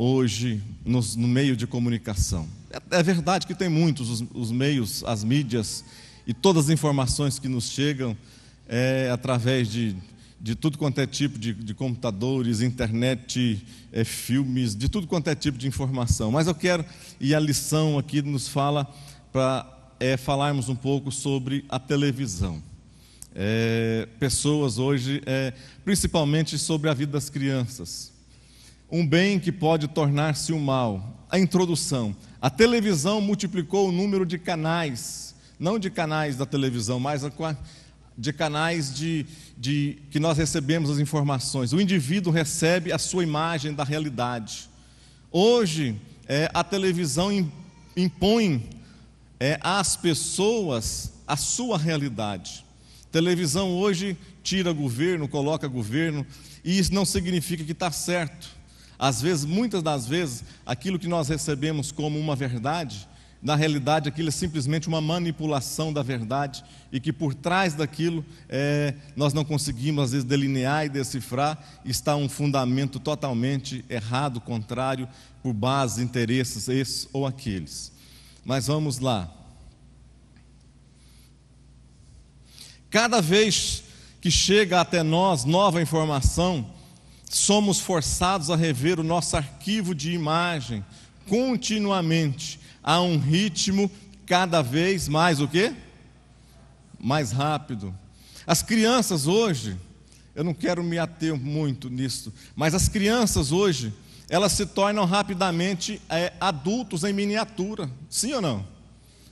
hoje no meio de comunicação. É verdade que tem muitos, os meios, as mídias e todas as informações que nos chegam através de tudo quanto é tipo de computadores, internet, filmes, de tudo quanto é tipo de informação. Mas eu quero, e a lição aqui nos fala para falarmos um pouco sobre a televisão. Pessoas hoje, principalmente sobre a vida das crianças. Um bem que pode tornar-se um mal. A introdução. A televisão multiplicou o número de canais, não de canais da televisão, mas de canais que nós recebemos as informações. O indivíduo recebe a sua imagem da realidade. Hoje, a televisão impõe às pessoas a sua realidade. Televisão hoje tira governo, coloca governo, e isso não significa que está certo. Às vezes, muitas das vezes, aquilo que nós recebemos como uma verdade, na realidade aquilo é simplesmente uma manipulação da verdade, e que por trás daquilo nós não conseguimos às vezes delinear e decifrar, está um fundamento totalmente errado, contrário, por base, interesses, esses ou aqueles. Mas vamos lá. Cada vez que chega até nós nova informação, somos forçados a rever o nosso arquivo de imagem continuamente, a um ritmo cada vez mais o quê? Mais rápido. As crianças hoje, eu não quero me ater muito nisso, mas as crianças hoje, elas se tornam rapidamente adultos em miniatura, sim ou não?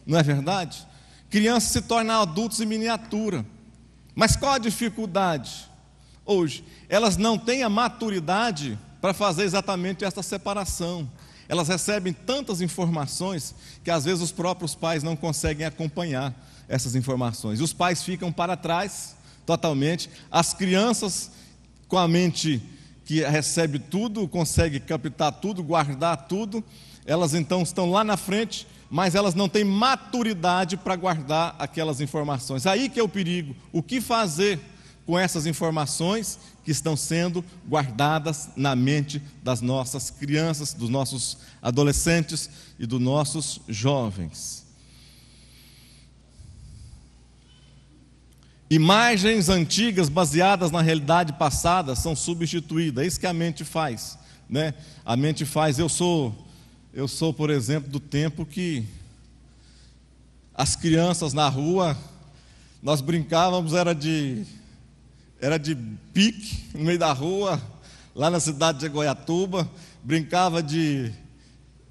Não é verdade? Crianças se tornam adultos em miniatura. Mas qual a dificuldade? Hoje, elas não têm a maturidade para fazer exatamente essa separação. Elas recebem tantas informações que às vezes os próprios pais não conseguem acompanhar essas informações. E os pais ficam para trás totalmente. As crianças, com a mente que recebe tudo, consegue captar tudo, guardar tudo, elas então estão lá na frente, mas elas não têm maturidade para guardar aquelas informações. Aí que é o perigo. O que fazer com essas informações que estão sendo guardadas na mente das nossas crianças, dos nossos adolescentes e dos nossos jovens? Imagens antigas baseadas na realidade passada são substituídas. É isso que a mente faz, né? A mente faz. Eu sou, por exemplo, do tempo que as crianças na rua, nós brincávamos, era de pique no meio da rua, lá na cidade de Goiatuba, brincava de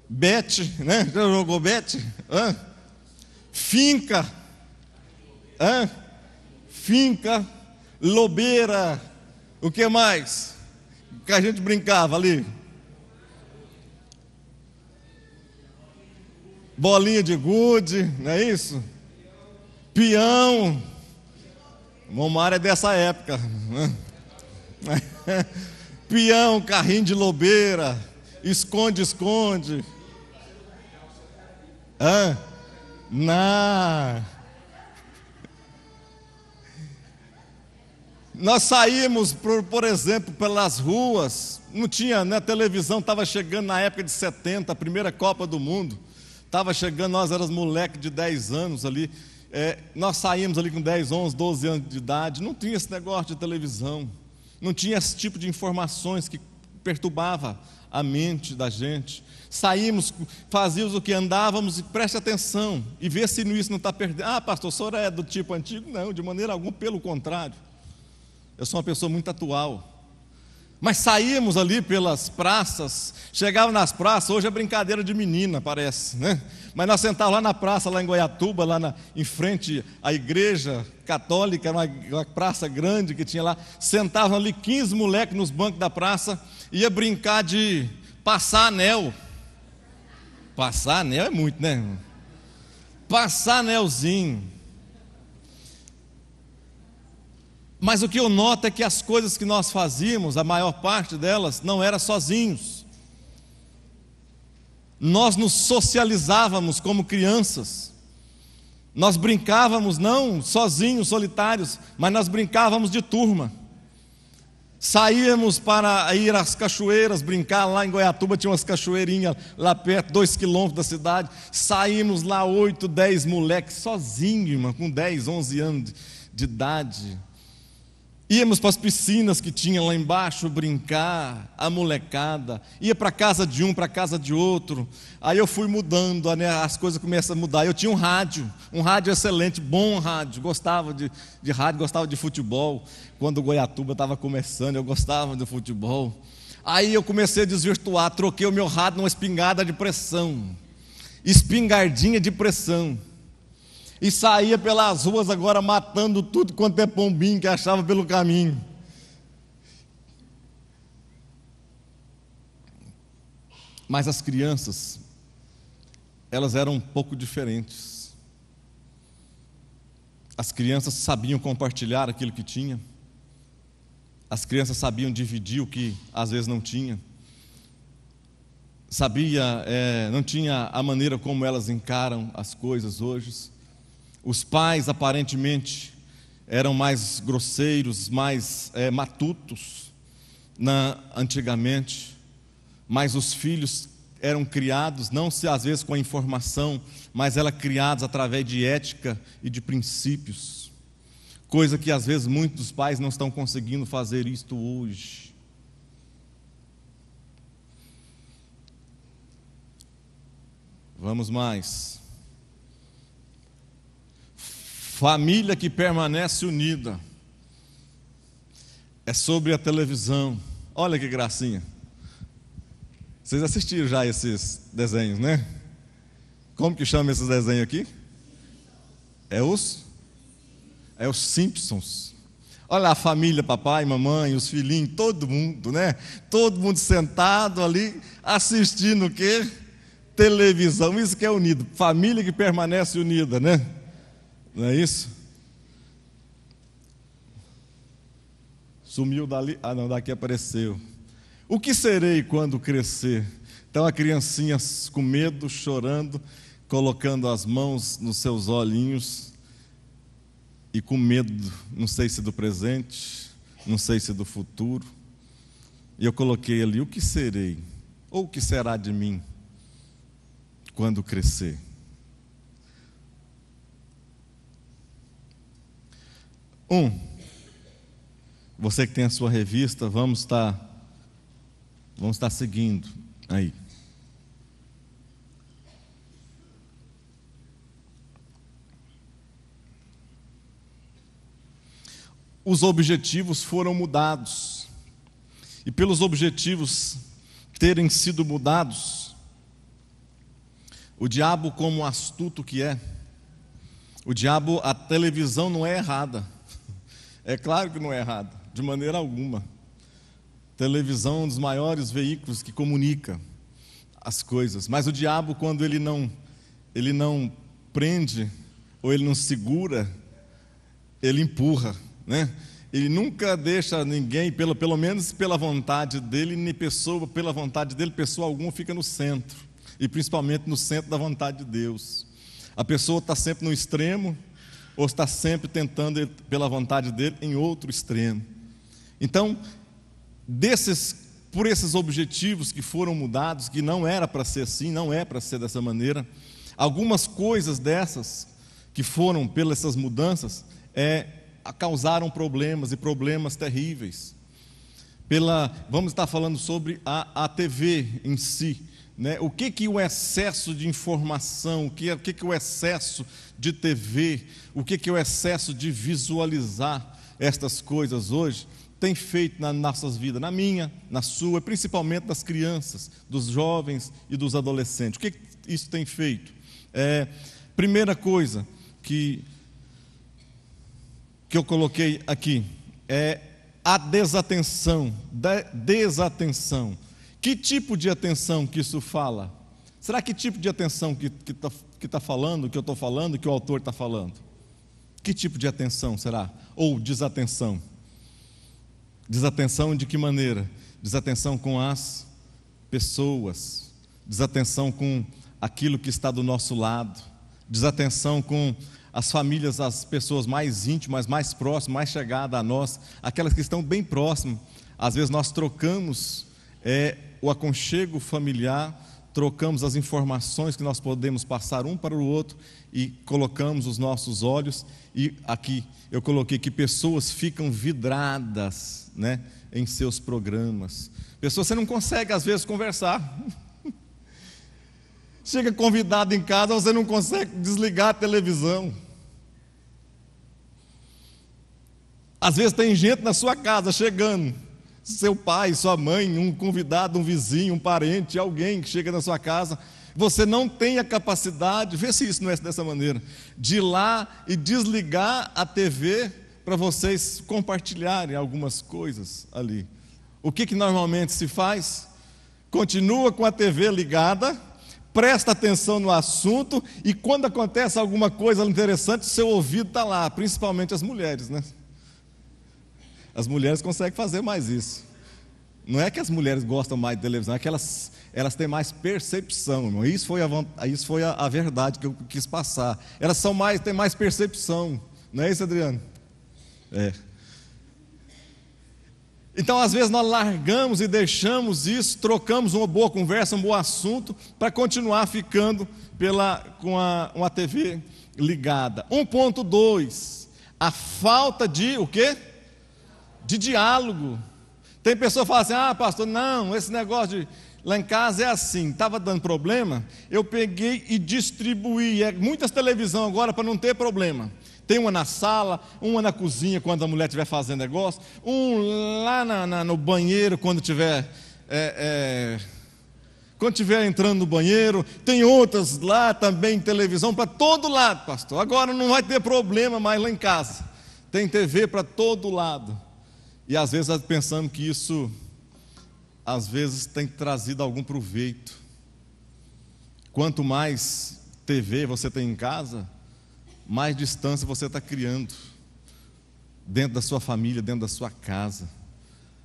bete, né? Já jogou bete? Finca, finca, lobeira, o que mais? O que a gente brincava ali? Bolinha de gude, não é isso? Peão. Momar é dessa época. Peão, carrinho de lobeira, esconde-esconde. Nós saímos, por exemplo, pelas ruas, não tinha, né, televisão, estava chegando na época de 70, a primeira Copa do Mundo, estava chegando, nós éramos moleque de 10 anos ali, nós saímos ali com 10, 11, 12 anos de idade, não tinha esse negócio de televisão, não tinha esse tipo de informações que perturbava a mente da gente. Saímos, fazíamos o que andávamos, e preste atenção, e vê se isso não está perdendo. Pastor, o senhor é do tipo antigo? Não, de maneira alguma, pelo contrário. Eu sou uma pessoa muito atual. Mas saímos ali pelas praças, chegava nas praças, hoje é brincadeira de menina, parece, né? Mas nós sentávamos lá na praça, lá em Goiatuba, em frente à igreja católica, uma praça grande que tinha lá, sentavam ali 15 moleques nos bancos da praça, ia brincar de passar anel. Passar anel é muito, né? Passar anelzinho. Mas o que eu noto é que as coisas que nós fazíamos, a maior parte delas, não era sozinhos. Nós nos socializávamos como crianças. Nós brincávamos não sozinhos, solitários, mas nós brincávamos de turma. Saíamos para ir às cachoeiras, brincar lá em Goiatuba, tinha umas cachoeirinhas lá perto, 2 quilômetros da cidade. Saímos lá 8, 10 moleques, sozinhos, irmão, com 10, 11 anos de idade. Íamos para as piscinas que tinha lá embaixo, brincar, a molecada. Ia para a casa de um, para a casa de outro. Aí eu fui mudando, né, as coisas começam a mudar. Eu tinha um rádio excelente, bom rádio. Gostava de rádio, gostava de futebol. Quando o Goiatuba estava começando, eu gostava de futebol. Aí eu comecei a desvirtuar, troquei o meu rádio numa espingarda de pressão. Espingardinha de pressão. E saía pelas ruas agora matando tudo quanto é pombinho que achava pelo caminho. Mas as crianças, elas eram um pouco diferentes. As crianças sabiam compartilhar aquilo que tinha. As crianças sabiam dividir o que às vezes não tinha. Não tinha a maneira como elas encaram as coisas hoje. Os pais aparentemente eram mais grosseiros, mais matutos antigamente, mas os filhos eram criados, não se às vezes com a informação, mas eram criados através de ética e de princípios, coisa que às vezes muitos pais não estão conseguindo fazer isto hoje. Vamos mais. Família que permanece unida. É sobre a televisão. Olha que gracinha. Vocês assistiram já esses desenhos, né? Como que chama esses desenhos aqui? É os Simpsons. Olha a família, papai, mamãe, os filhinhos, todo mundo, né? Todo mundo sentado ali, assistindo o quê? Televisão. Isso que é unido. Família que permanece unida, né? Não é isso? Sumiu dali. Ah, não, daqui apareceu. O que serei quando crescer? Então a criancinha com medo, chorando, colocando as mãos nos seus olhinhos e com medo, não sei se do presente, não sei se do futuro. E eu coloquei ali: o que serei? Ou o que será de mim quando crescer? Você que tem a sua revista, vamos estar seguindo aí. Os objetivos foram mudados. E pelos objetivos terem sido mudados, o diabo, como astuto que é, a televisão não é errada. É claro que não é errada, de maneira alguma. Televisão é um dos maiores veículos que comunica as coisas. Mas o diabo, quando ele não prende ou ele não segura, ele empurra, né? Ele nunca deixa ninguém, pelo menos pela vontade dele, nem pela vontade dele, pessoa alguma fica no centro. E principalmente no centro da vontade de Deus. A pessoa está sempre no extremo, ou está sempre tentando, pela vontade dele, em outro extremo. Então, por esses objetivos que foram mudados, que não era para ser assim, não é para ser dessa maneira, algumas coisas dessas, que foram pelas essas mudanças, causaram problemas, e problemas terríveis. Vamos estar falando sobre a TV em si, né? O que o excesso de informação, o que o excesso de TV, o que o excesso de visualizar estas coisas hoje tem feito nas nossas vidas, na minha, na sua, principalmente das crianças, dos jovens e dos adolescentes. O que isso tem feito? Primeira coisa que eu coloquei aqui é a desatenção. Desatenção. Que tipo de atenção que isso fala? Será que tipo de atenção que está falando, que eu estou falando, que o autor está falando? Que tipo de atenção será? Ou desatenção? Desatenção de que maneira? Desatenção com as pessoas, desatenção com aquilo que está do nosso lado, desatenção com as famílias, as pessoas mais íntimas, mais próximas, mais chegadas a nós, aquelas que estão bem próximas, Às vezes nós trocamos o aconchego familiar, trocamos as informações que nós podemos passar um para o outro e colocamos os nossos olhos, e aqui eu coloquei que pessoas ficam vidradas, né, em seus programas. Pessoas, você não consegue às vezes conversar. Chega convidado em casa, você não consegue desligar a televisão. Às vezes tem gente na sua casa chegando, seu pai, sua mãe, um convidado, um vizinho, um parente, alguém que chega na sua casa, você não tem a capacidade, vê se isso não é dessa maneira, de ir lá e desligar a TV para vocês compartilharem algumas coisas ali. O que normalmente se faz? Continua com a TV ligada, presta atenção no assunto, e quando acontece alguma coisa interessante, seu ouvido está lá, principalmente as mulheres, né? As mulheres conseguem fazer mais isso. Não é que as mulheres gostam mais de televisão, é que elas têm mais percepção, irmão. Isso foi a verdade que eu quis passar. Elas têm mais percepção. Não é isso, Adriano? É. Então, às vezes, nós largamos e deixamos isso, trocamos uma boa conversa, um bom assunto, para continuar ficando com uma TV ligada. 1.2, a falta de o quê? De diálogo. Tem pessoa que fala assim: pastor, não, esse negócio de lá em casa é assim, estava dando problema, eu peguei e distribuí, muitas televisões agora para não ter problema. Tem uma na sala, uma na cozinha quando a mulher estiver fazendo negócio, lá no banheiro quando estiver entrando no banheiro, tem outras lá também, televisão para todo lado, pastor. Agora não vai ter problema mais lá em casa, tem TV para todo lado. E às vezes nós pensamos que isso, às vezes, tem trazido algum proveito. Quanto mais TV você tem em casa, mais distância você está criando dentro da sua família, dentro da sua casa.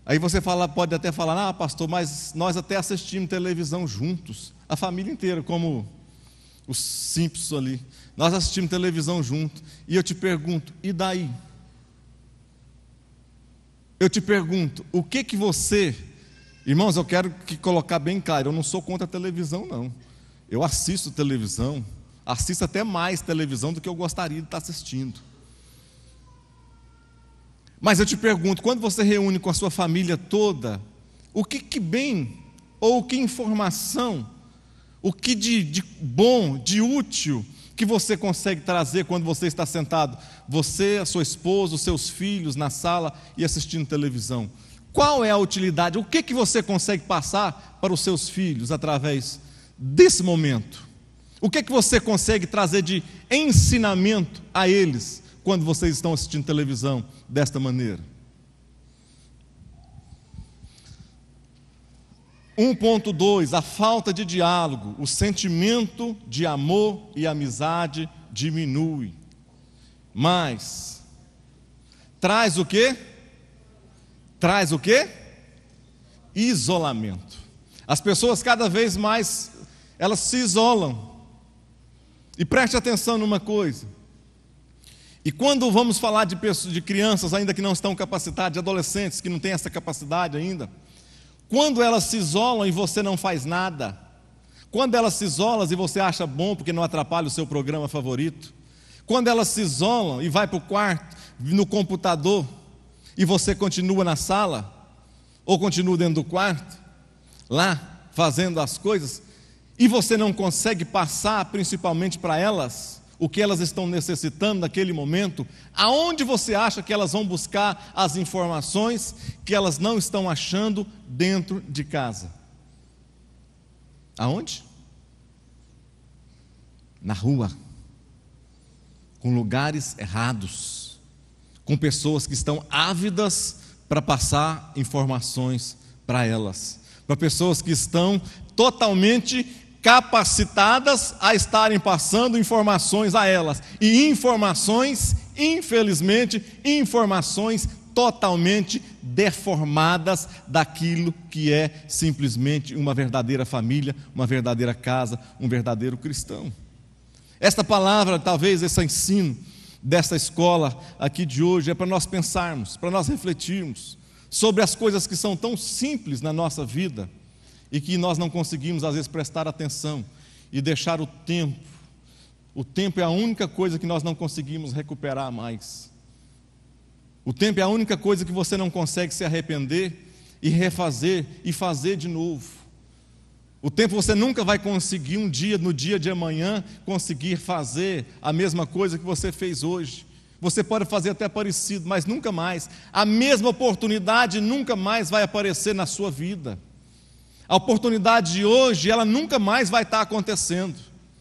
Aí você pode até falar: pastor, mas nós até assistimos televisão juntos, a família inteira, como os Simpsons ali. Nós assistimos televisão juntos. E eu te pergunto: e daí? Eu te pergunto, o que você... Irmãos, eu quero colocar bem claro, eu não sou contra a televisão, não. Eu assisto televisão, assisto até mais televisão do que eu gostaria de estar assistindo. Mas eu te pergunto, quando você reúne com a sua família toda, o que bem, ou que informação, o que de bom, de útil, que você consegue trazer quando você está sentado, você, a sua esposa, os seus filhos na sala e assistindo televisão? Qual é a utilidade? O que você consegue passar para os seus filhos através desse momento? O que você consegue trazer de ensinamento a eles quando vocês estão assistindo televisão desta maneira? 1.2, a falta de diálogo, o sentimento de amor e amizade diminui. Mas traz o quê? Traz o quê? Isolamento. As pessoas cada vez mais, elas se isolam. E preste atenção numa coisa. E quando vamos falar de crianças ainda que não estão capacitadas, de adolescentes que não têm essa capacidade ainda, quando elas se isolam e você não faz nada, quando elas se isolam e você acha bom porque não atrapalha o seu programa favorito, quando elas se isolam e vai para o quarto, no computador, e você continua na sala, ou continua dentro do quarto, lá, fazendo as coisas, e você não consegue passar principalmente para elas o que elas estão necessitando naquele momento, aonde você acha que elas vão buscar as informações que elas não estão achando dentro de casa? Aonde? Na rua, com lugares errados, com pessoas que estão ávidas para passar informações para elas, para pessoas que estão totalmente capacitadas a estarem passando informações a elas, e informações, infelizmente, informações totalmente deformadas daquilo que é simplesmente uma verdadeira família, uma verdadeira casa, um verdadeiro cristão. Esta palavra, talvez esse ensino desta escola aqui de hoje, é para nós pensarmos, para nós refletirmos sobre as coisas que são tão simples na nossa vida e que nós não conseguimos às vezes prestar atenção e deixar o tempo. O tempo é a única coisa que nós não conseguimos recuperar mais. O tempo é a única coisa que você não consegue se arrepender e refazer e fazer de novo. O tempo você nunca vai conseguir no dia de amanhã, conseguir fazer a mesma coisa que você fez hoje. Você pode fazer até parecido, mas nunca mais. A mesma oportunidade nunca mais vai aparecer na sua vida. A oportunidade de hoje, ela nunca mais vai estar acontecendo.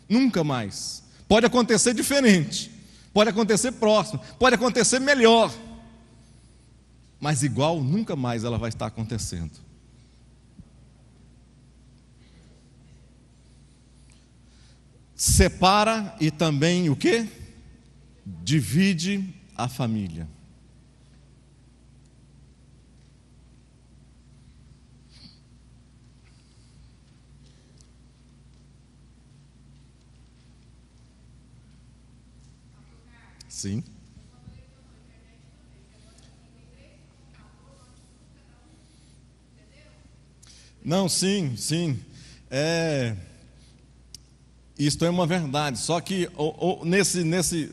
Nunca mais. Pode acontecer diferente, pode acontecer próximo, pode acontecer melhor. Mas igual, nunca mais ela vai estar acontecendo. Separa e também o quê? Divide a família. Sim. Não, sim. Isto é uma verdade, só que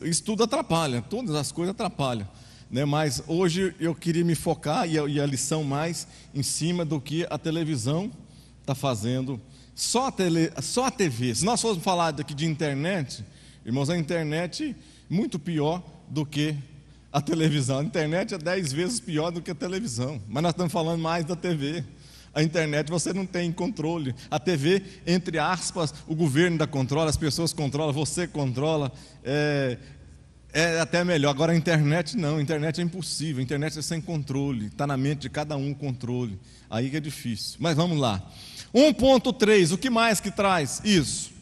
isso tudo atrapalha, todas as coisas atrapalham, né? Mas hoje eu queria me focar, e a lição mais em cima do que a televisão está fazendo, só a TV. Se nós formos falar aqui de internet, irmãos, a internet é muito pior do que a televisão. A internet é 10 vezes pior do que a televisão, mas nós estamos falando mais da TV. A internet você não tem controle. A TV, entre aspas, o governo dá controle, as pessoas controlam, você controla. É até melhor. Agora a internet não, a internet é impossível. A internet é sem controle. Está na mente de cada um o controle. Aí que é difícil. Mas vamos lá. 1.3, o que mais que traz isso?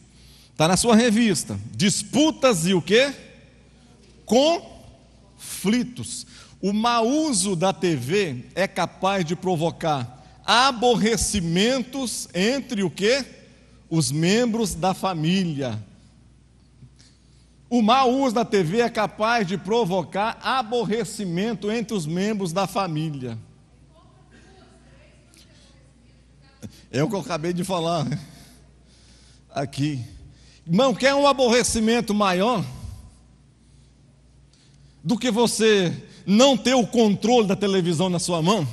Está na sua revista. Disputas e o quê? Conflitos. O mau uso da TV é capaz de provocar aborrecimentos entre o quê? Os membros da família. O mau uso da TV é capaz de provocar aborrecimento entre os membros da família. É o que eu acabei de falar aqui. Irmão, quer um aborrecimento maior do que você não ter o controle da televisão na sua mão?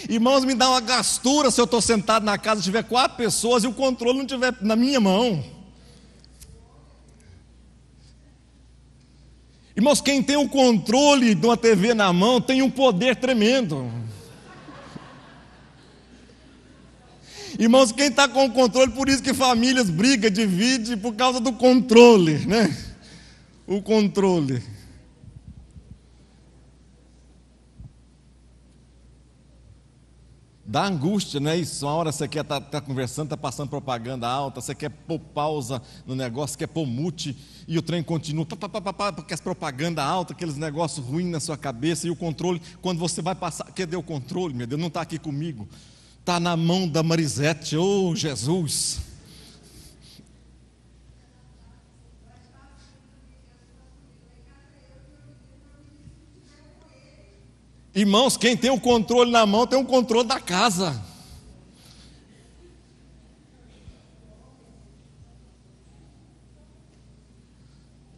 Irmãos, me dá uma gastura se eu estou sentado na casa, tiver 4 pessoas e o controle não estiver na minha mão. Irmãos, quem tem o controle de uma TV na mão tem um poder tremendo. Irmãos, quem está com o controle, por isso que famílias brigam, dividem, por causa do controle, né? O controle. Dá angústia, não é isso? Uma hora você quer estar conversando, está passando propaganda alta, você quer pôr pausa no negócio, quer pôr mute, e o trem continua, porque as propaganda alta, aqueles negócios ruins na sua cabeça, e o controle, quando você vai passar, cadê o controle, meu Deus? Não está aqui comigo, está na mão da Marisete, oh Jesus! Irmãos, quem tem o controle na mão tem o controle da casa.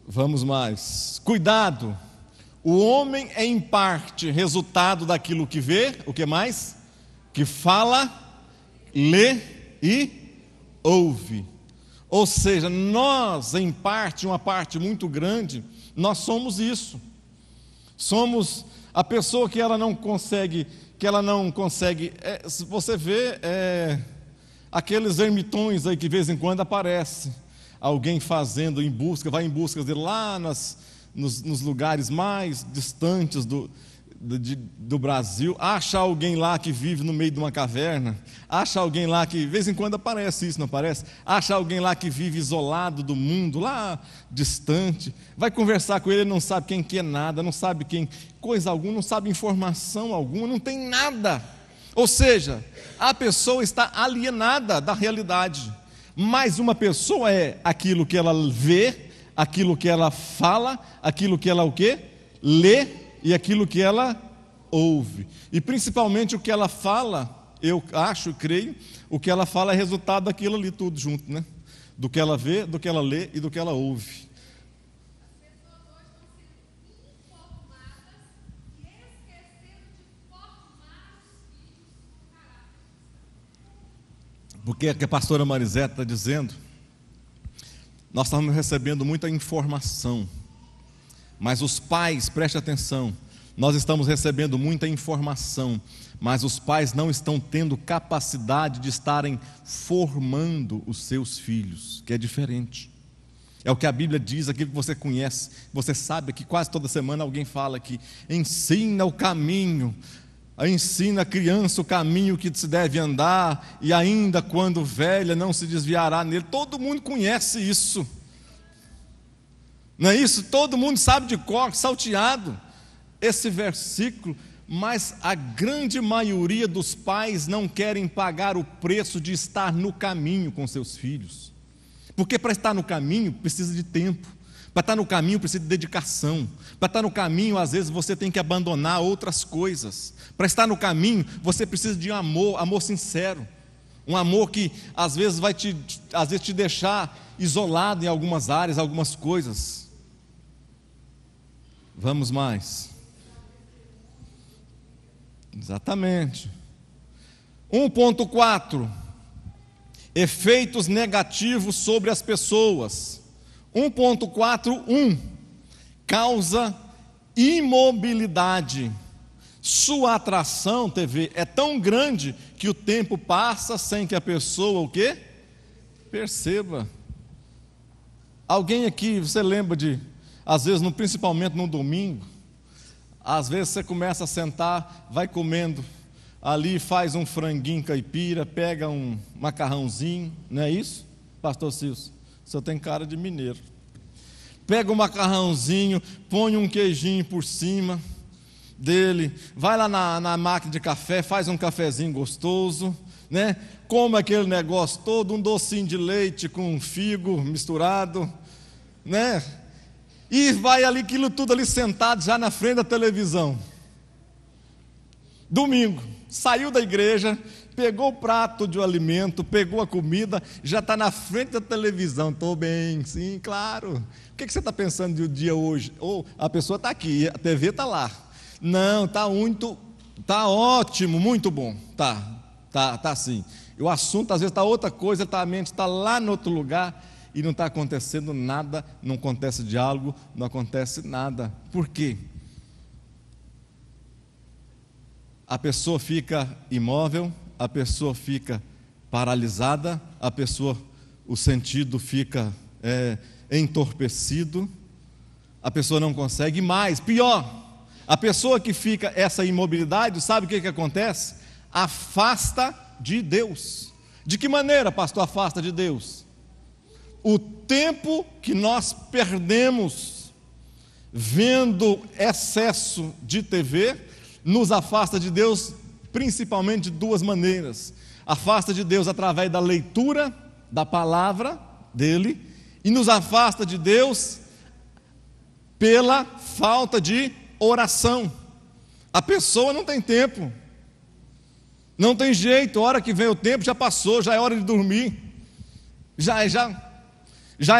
Vamos mais. Cuidado. O homem é em parte resultado daquilo que vê, o que mais? Que fala, lê e ouve. Ou seja, nós em parte, uma parte muito grande, nós somos isso. Somos a pessoa que ela não consegue, você vê aqueles ermitões aí que de vez em quando aparece alguém fazendo vai em busca dele lá nos lugares mais distantes do Brasil, acha alguém lá que vive no meio de uma caverna, acha alguém lá que, de vez em quando aparece isso, não aparece? Acha alguém lá que vive isolado do mundo, lá distante, vai conversar com ele, ele não sabe quem que é nada, não sabe coisa alguma, não sabe informação alguma, não tem nada. Ou seja, a pessoa está alienada da realidade. Mas uma pessoa é aquilo que ela vê, aquilo que ela fala, aquilo que ela o quê? Lê e aquilo que ela ouve. E principalmente o que ela fala, eu acho e creio, o que ela fala é resultado daquilo ali tudo junto, né? Do que ela vê, do que ela lê e do que ela ouve. Porque é que a pastora Marisete está dizendo, nós estamos recebendo muita informação, mas os pais, preste atenção, nós estamos recebendo muita informação, mas os pais não estão tendo capacidade de estarem formando os seus filhos, que é diferente. É o que a Bíblia diz, aquilo que você conhece, você sabe que quase toda semana alguém fala que ensina o caminho, ensina a criança o caminho que se deve andar, e ainda quando velha não se desviará nele. Todo mundo conhece isso, não é isso? Todo mundo sabe de cor, salteado esse versículo, mas a grande maioria dos pais não querem pagar o preço de estar no caminho com seus filhos, porque para estar no caminho precisa de tempo, para estar no caminho precisa de dedicação, para estar no caminho às vezes você tem que abandonar outras coisas, para estar no caminho você precisa de amor, amor sincero, um amor que às vezes vai te deixar isolado em algumas áreas, algumas coisas. Vamos mais. Exatamente. 1.4 efeitos negativos sobre as pessoas. 1.4.1 causa imobilidade. Sua atração, TV, é tão grande que o tempo passa sem que a pessoa o quê? Perceba. Alguém aqui, você lembra de, às vezes, principalmente no domingo, às vezes você começa a sentar, vai comendo ali, faz um franguinho caipira, pega um macarrãozinho, não é isso, pastor Silvio? O senhor tem cara de mineiro. Pega um macarrãozinho, põe um queijinho por cima dele, vai lá na máquina de café, faz um cafezinho gostoso, né? Come aquele negócio todo, um docinho de leite com figo misturado, né? E vai ali, aquilo tudo ali sentado já na frente da televisão. Domingo, saiu da igreja, pegou o prato de alimento, pegou a comida, já está na frente da televisão. Estou bem, sim, claro. O que você está pensando do dia hoje? Ou a pessoa está aqui, a TV está lá. Não, está ótimo, muito bom. Tá sim. E o assunto às vezes está outra coisa, a mente está lá no outro lugar e não está acontecendo nada, não acontece diálogo, não acontece nada. Por quê? A pessoa fica imóvel, a pessoa fica paralisada, a pessoa, o sentido fica entorpecido, a pessoa não consegue mais. Pior, a pessoa que fica essa imobilidade, sabe o que acontece? Afasta de Deus. De que maneira, pastor, afasta de Deus? O tempo que nós perdemos vendo excesso de TV nos afasta de Deus, principalmente de duas maneiras. Afasta de Deus através da leitura da palavra dele, e nos afasta de Deus pela falta de oração. A pessoa não tem tempo, não tem jeito, a hora que vem o tempo já passou, já é hora de dormir, já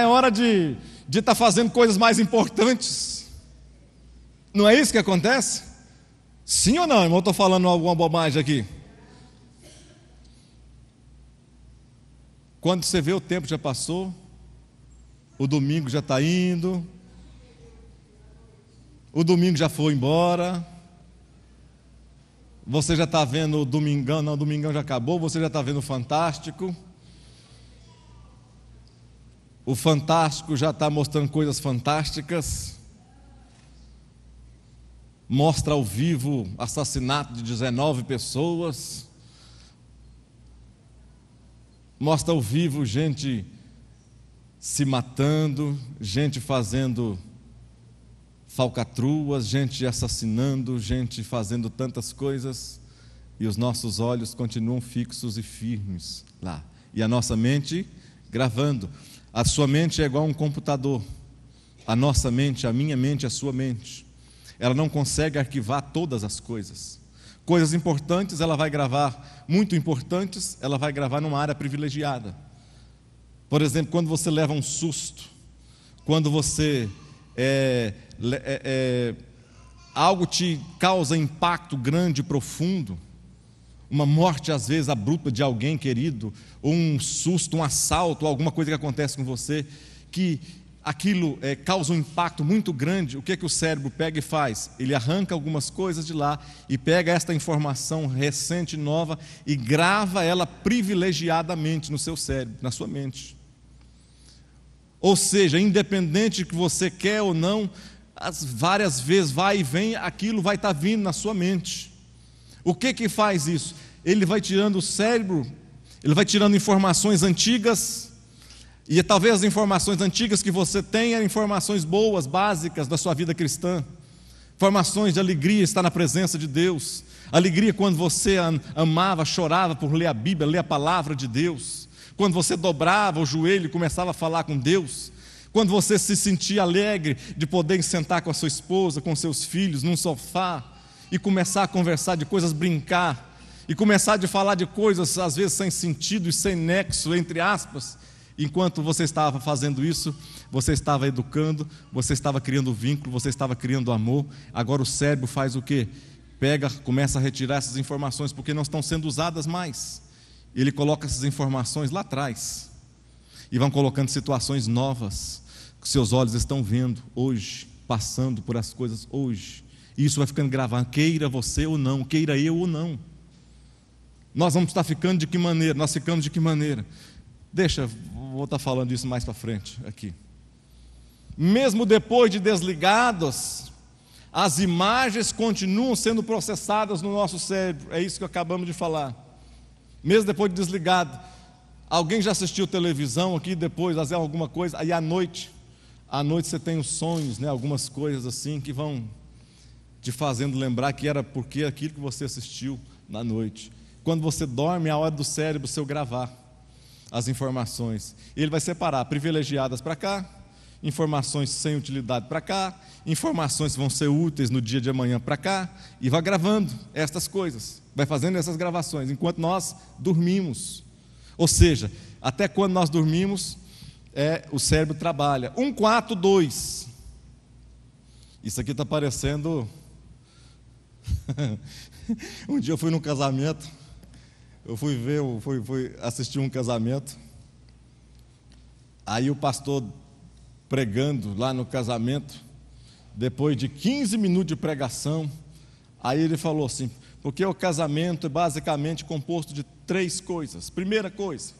é hora de estar fazendo coisas mais importantes. Não é isso que acontece? Sim ou não, irmão? Estou falando alguma bobagem aqui? Quando você vê o tempo já passou, o domingo já está indo, o domingo já foi embora, você já está vendo o Domingão, não, o Domingão já acabou, você já está vendo o Fantástico. O Fantástico já está mostrando coisas fantásticas, mostra ao vivo assassinato de 19 pessoas, mostra ao vivo gente se matando, gente fazendo falcatruas, gente assassinando, gente fazendo tantas coisas, e os nossos olhos continuam fixos e firmes lá, e a nossa mente gravando. A sua mente é igual a um computador. A nossa mente, a minha mente, a sua mente, ela não consegue arquivar todas as coisas. Coisas importantes ela vai gravar, muito importantes, ela vai gravar numa área privilegiada. Por exemplo, quando você leva um susto, quando você algo te causa impacto grande e profundo, uma morte às vezes abrupta de alguém querido, ou um susto, um assalto, alguma coisa que acontece com você, que aquilo causa um impacto muito grande. O que o cérebro pega e faz? Ele arranca algumas coisas de lá e pega esta informação recente, nova, e grava ela privilegiadamente no seu cérebro, na sua mente. Ou seja, independente de que você quer ou não, várias vezes vai e vem, aquilo vai estar vindo na sua mente. O que faz isso? Ele vai tirando o cérebro, ele vai tirando informações antigas, e talvez as informações antigas que você tenha, informações boas, básicas da sua vida cristã, informações de alegria, estar na presença de Deus, alegria quando você amava, chorava por ler a Bíblia, ler a palavra de Deus, quando você dobrava o joelho e começava a falar com Deus, quando você se sentia alegre de poder sentar com a sua esposa, com seus filhos, num sofá, e começar a conversar de coisas, brincar, e começar a falar de coisas às vezes sem sentido e sem nexo, entre aspas. Enquanto você estava fazendo isso, você estava educando, você estava criando vínculo, você estava criando amor. Agora o cérebro faz o quê? Pega, começa a retirar essas informações, porque não estão sendo usadas mais. Ele coloca essas informações lá atrás, e vão colocando situações novas, que seus olhos estão vendo hoje, passando por as coisas hoje. E isso vai ficando gravado, queira você ou não, queira eu ou não. Nós vamos estar ficando de que maneira? Nós ficamos de que maneira? Vou estar falando isso mais para frente aqui. Mesmo depois de desligados, as imagens continuam sendo processadas no nosso cérebro. É isso que acabamos de falar. Mesmo depois de desligado. Alguém já assistiu televisão aqui depois, fazer alguma coisa, aí à noite você tem os sonhos, né? Algumas coisas assim que vão te fazendo lembrar que era porque aquilo que você assistiu na noite. Quando você dorme, é a hora do cérebro seu gravar as informações. Ele vai separar privilegiadas para cá, informações sem utilidade para cá, informações que vão ser úteis no dia de amanhã para cá, e vai gravando estas coisas, vai fazendo essas gravações enquanto nós dormimos. Ou seja, até quando nós dormimos, o cérebro trabalha. 142. Isso aqui está parecendo... Um dia eu fui num casamento, eu fui assistir um casamento, aí o pastor pregando lá no casamento, depois de 15 minutos de pregação, aí ele falou assim, porque o casamento é basicamente composto de 3 coisas. Primeira coisa,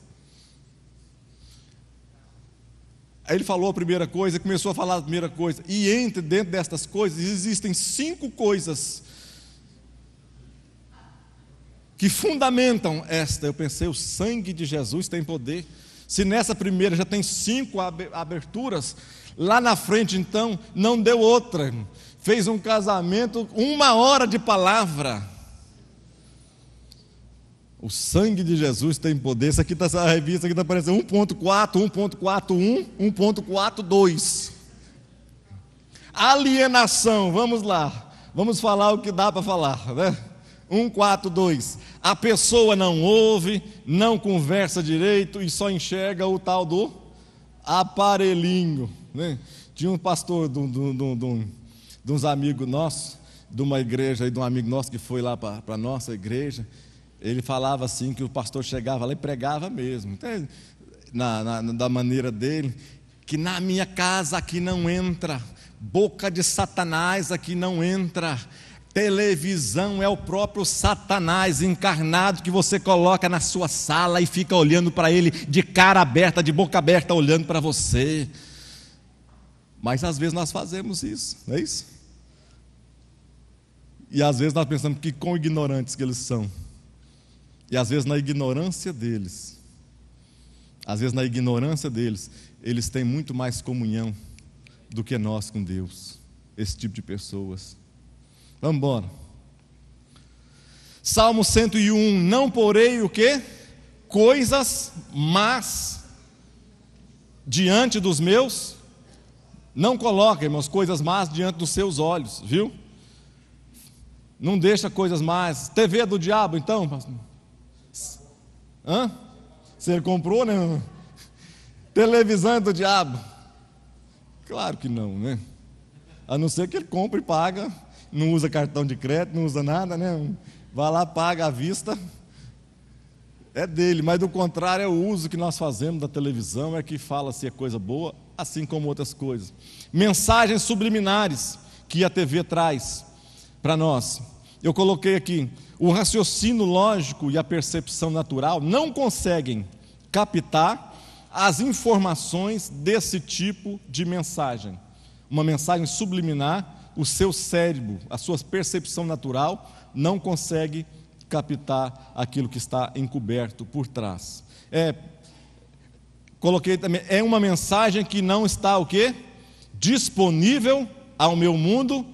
aí ele falou a primeira coisa, começou a falar a primeira coisa, e dentro destas coisas existem 5 coisas que fundamentam esta. Eu pensei, o sangue de Jesus tem poder. Se nessa primeira já tem 5 aberturas, lá na frente então não deu outra. Fez um casamento, 1 hora de palavra. O sangue de Jesus tem poder. Essa revista aqui está parecendo 1.4, 1.41, 1.42. Alienação, vamos lá. Vamos falar o que dá para falar, né? 142. A pessoa não ouve, não conversa direito e só enxerga o tal do aparelhinho, né? Tinha um pastor de uns amigos nossos, de uma igreja, de um amigo nosso que foi lá para a nossa igreja. Ele falava assim que o pastor chegava lá e pregava mesmo, então, da maneira dele, que na minha casa aqui não entra, boca de Satanás aqui não entra. Televisão é o próprio Satanás encarnado que você coloca na sua sala e fica olhando para ele de cara aberta, de boca aberta, olhando para você. Mas às vezes nós fazemos isso, não é isso? E às vezes nós pensamos que quão ignorantes que eles são. E às vezes na ignorância deles, eles têm muito mais comunhão do que nós com Deus, esse tipo de pessoas. Vamos embora. Salmo 101. Não porei o quê? Coisas más diante dos meus Não coloca, irmãos, coisas más diante dos seus olhos, viu? Não deixa coisas más. TV é do diabo, então? Hã? Você comprou, né? Televisão é do diabo? Claro que não, né? A não ser que ele compre e paga, não usa cartão de crédito, não usa nada, né? Vai lá, paga à vista, é dele, mas do contrário é o uso que nós fazemos da televisão, é que fala se é coisa boa, assim como outras coisas. Mensagens subliminares que a TV traz para nós. Eu coloquei aqui, o raciocínio lógico e a percepção natural não conseguem captar as informações desse tipo de mensagem. Uma mensagem subliminar, o seu cérebro, a sua percepção natural não consegue captar aquilo que está encoberto por trás. Coloquei também, é uma mensagem que não está o quê? Disponível ao meu mundo,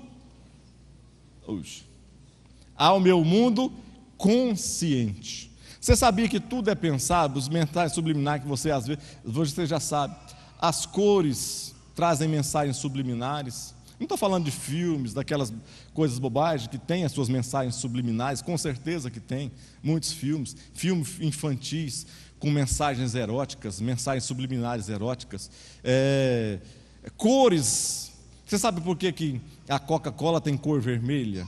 ao meu mundo consciente. Você sabia que tudo é pensado, os mensagens subliminares que você às vezes, você já sabe, as cores trazem mensagens subliminares. Não estou falando de filmes, daquelas coisas bobagens que tem as suas mensagens subliminares, com certeza que tem, muitos filmes infantis com mensagens eróticas, mensagens subliminares eróticas, cores. Você sabe por que a Coca-Cola tem cor vermelha?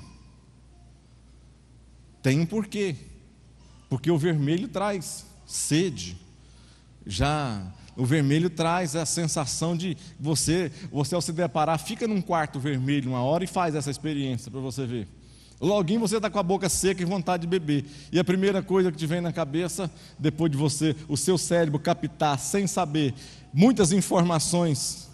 Tem um porquê, porque o vermelho traz sede, o vermelho traz a sensação de você ao se deparar, fica num quarto vermelho uma hora e faz essa experiência para você ver. Loguinho você está com a boca seca e vontade de beber. E a primeira coisa que te vem na cabeça, depois de o seu cérebro captar, sem saber, muitas informações,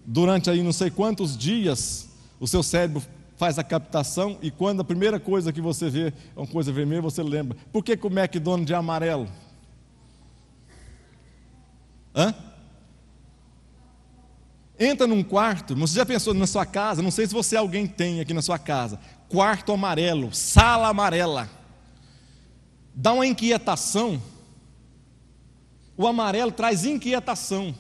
durante aí não sei quantos dias, o seu cérebro faz a captação, e quando a primeira coisa que você vê é uma coisa vermelha, você lembra. Por que o McDonald's é amarelo? Entra num quarto, você já pensou na sua casa, não sei se alguém tem aqui na sua casa, quarto amarelo, sala amarela, dá uma inquietação. O amarelo traz inquietação,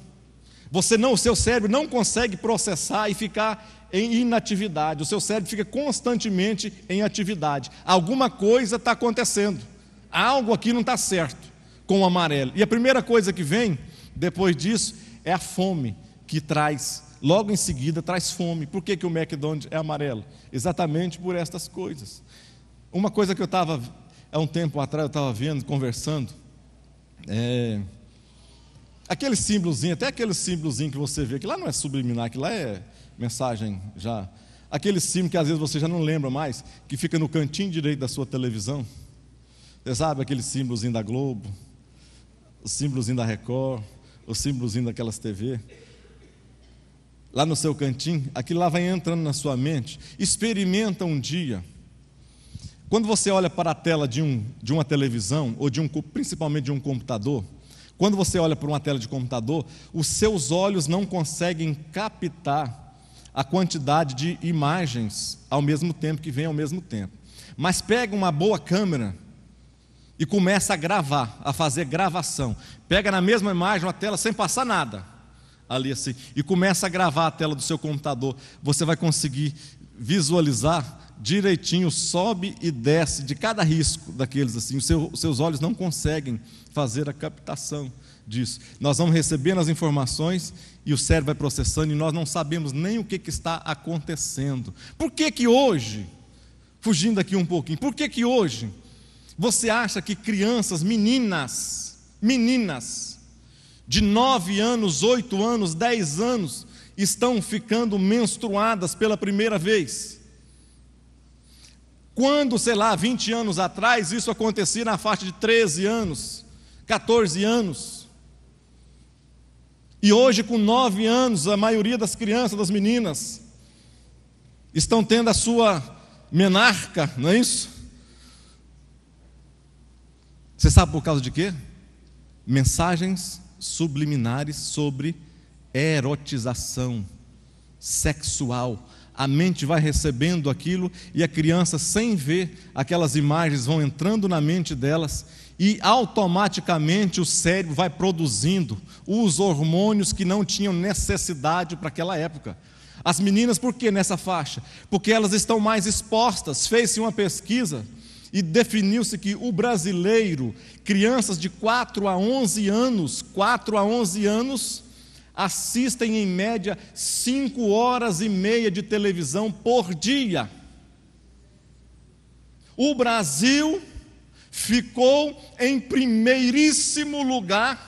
o seu cérebro não consegue processar e ficar em inatividade, o seu cérebro fica constantemente em atividade, alguma coisa está acontecendo, algo aqui não está certo com o amarelo, e a primeira coisa que vem depois disso é a fome, que logo em seguida traz fome. Por que o McDonald's é amarelo? Exatamente por estas coisas. Uma coisa que há um tempo atrás, eu estava vendo, conversando, aquele símbolozinho, até aquele símbolozinho que você vê, que lá não é subliminar, que lá é mensagem já, aquele símbolo que às vezes você já não lembra mais, que fica no cantinho direito da sua televisão, você sabe, aquele símbolozinho da Globo, o símbolozinho da Record, o símbolozinho daquelas TV, lá no seu cantinho, aquilo lá vai entrando na sua mente. Experimenta um dia, quando você olha para a tela de uma televisão, ou principalmente de um computador, quando você olha para uma tela de computador, os seus olhos não conseguem captar a quantidade de imagens ao mesmo tempo, que vem ao mesmo tempo, mas pega uma boa câmera e começa a gravar, a fazer gravação. Pega na mesma imagem uma tela sem passar nada, ali assim, e começa a gravar a tela do seu computador. Você vai conseguir visualizar direitinho, sobe e desce de cada risco daqueles assim. Os seus olhos não conseguem fazer a captação disso. Nós vamos recebendo as informações e o cérebro vai processando e nós não sabemos nem o que está acontecendo. Por que hoje, fugindo aqui um pouquinho, por que hoje você acha que crianças, meninas de 9 anos, 8 anos, 10 anos, estão ficando menstruadas pela primeira vez? Quando, 20 anos atrás, isso acontecia na faixa de 13 anos, 14 anos. E hoje, com 9 anos, a maioria das crianças, das meninas, estão tendo a sua menarca, não é isso? Você sabe por causa de quê? Mensagens subliminares sobre erotização sexual. A mente vai recebendo aquilo e a criança, sem ver, aquelas imagens vão entrando na mente delas e automaticamente o cérebro vai produzindo os hormônios que não tinham necessidade para aquela época. As meninas, por que nessa faixa? Porque elas estão mais expostas. Fez-se uma pesquisa e definiu-se que o brasileiro, crianças de 4 a 11 anos, assistem em média 5 horas e meia de televisão por dia. O Brasil ficou em primeiríssimo lugar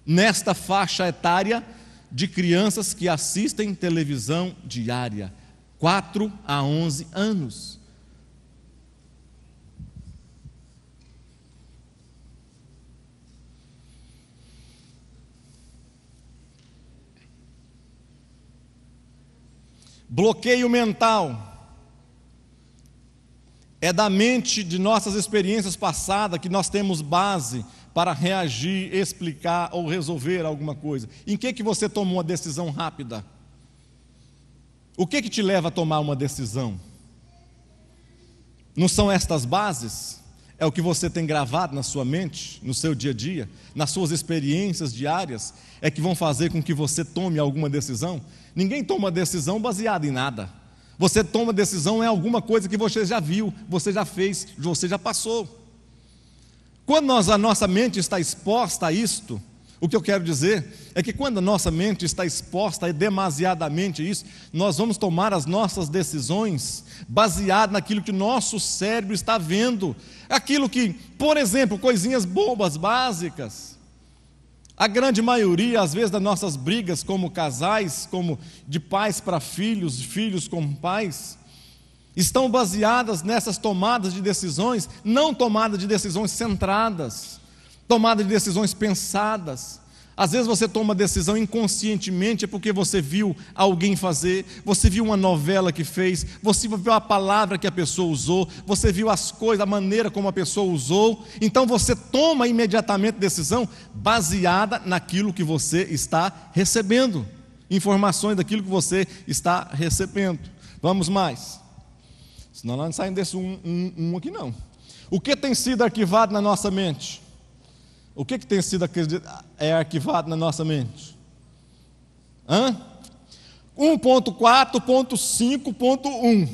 nesta faixa etária de crianças que assistem televisão diária, 4 a 11 anos. Bloqueio mental é da mente de nossas experiências passadas que nós temos base para reagir, explicar ou resolver alguma coisa. Em que você tomou uma decisão rápida? O que te leva a tomar uma decisão? Não são estas bases? É o que você tem gravado na sua mente, no seu dia a dia, nas suas experiências diárias, é que vão fazer com que você tome alguma decisão? Ninguém toma decisão baseada em nada. Você toma decisão em alguma coisa que você já viu, você já fez, você já passou. Quando a nossa mente está exposta a isto, o que eu quero dizer é que quando a nossa mente está exposta a demasiadamente isso, nós vamos tomar as nossas decisões baseadas naquilo que o nosso cérebro está vendo. Aquilo que, por exemplo, coisinhas bobas, básicas. A grande maioria, às vezes, das nossas brigas como casais, como de pais para filhos, de filhos com pais, estão baseadas nessas tomadas de decisões, não tomadas de decisões centradas, tomada de decisões pensadas. Às vezes você toma decisão inconscientemente, é porque você viu alguém fazer, você viu uma novela que fez, você viu a palavra que a pessoa usou, você viu as coisas, a maneira como a pessoa usou, então você toma imediatamente decisão baseada naquilo que você está recebendo, informações daquilo que você está recebendo. Vamos mais, senão nós não saímos desse aqui não. O que tem sido arquivado na nossa mente? O que tem sido arquivado na nossa mente? 1.4.5.1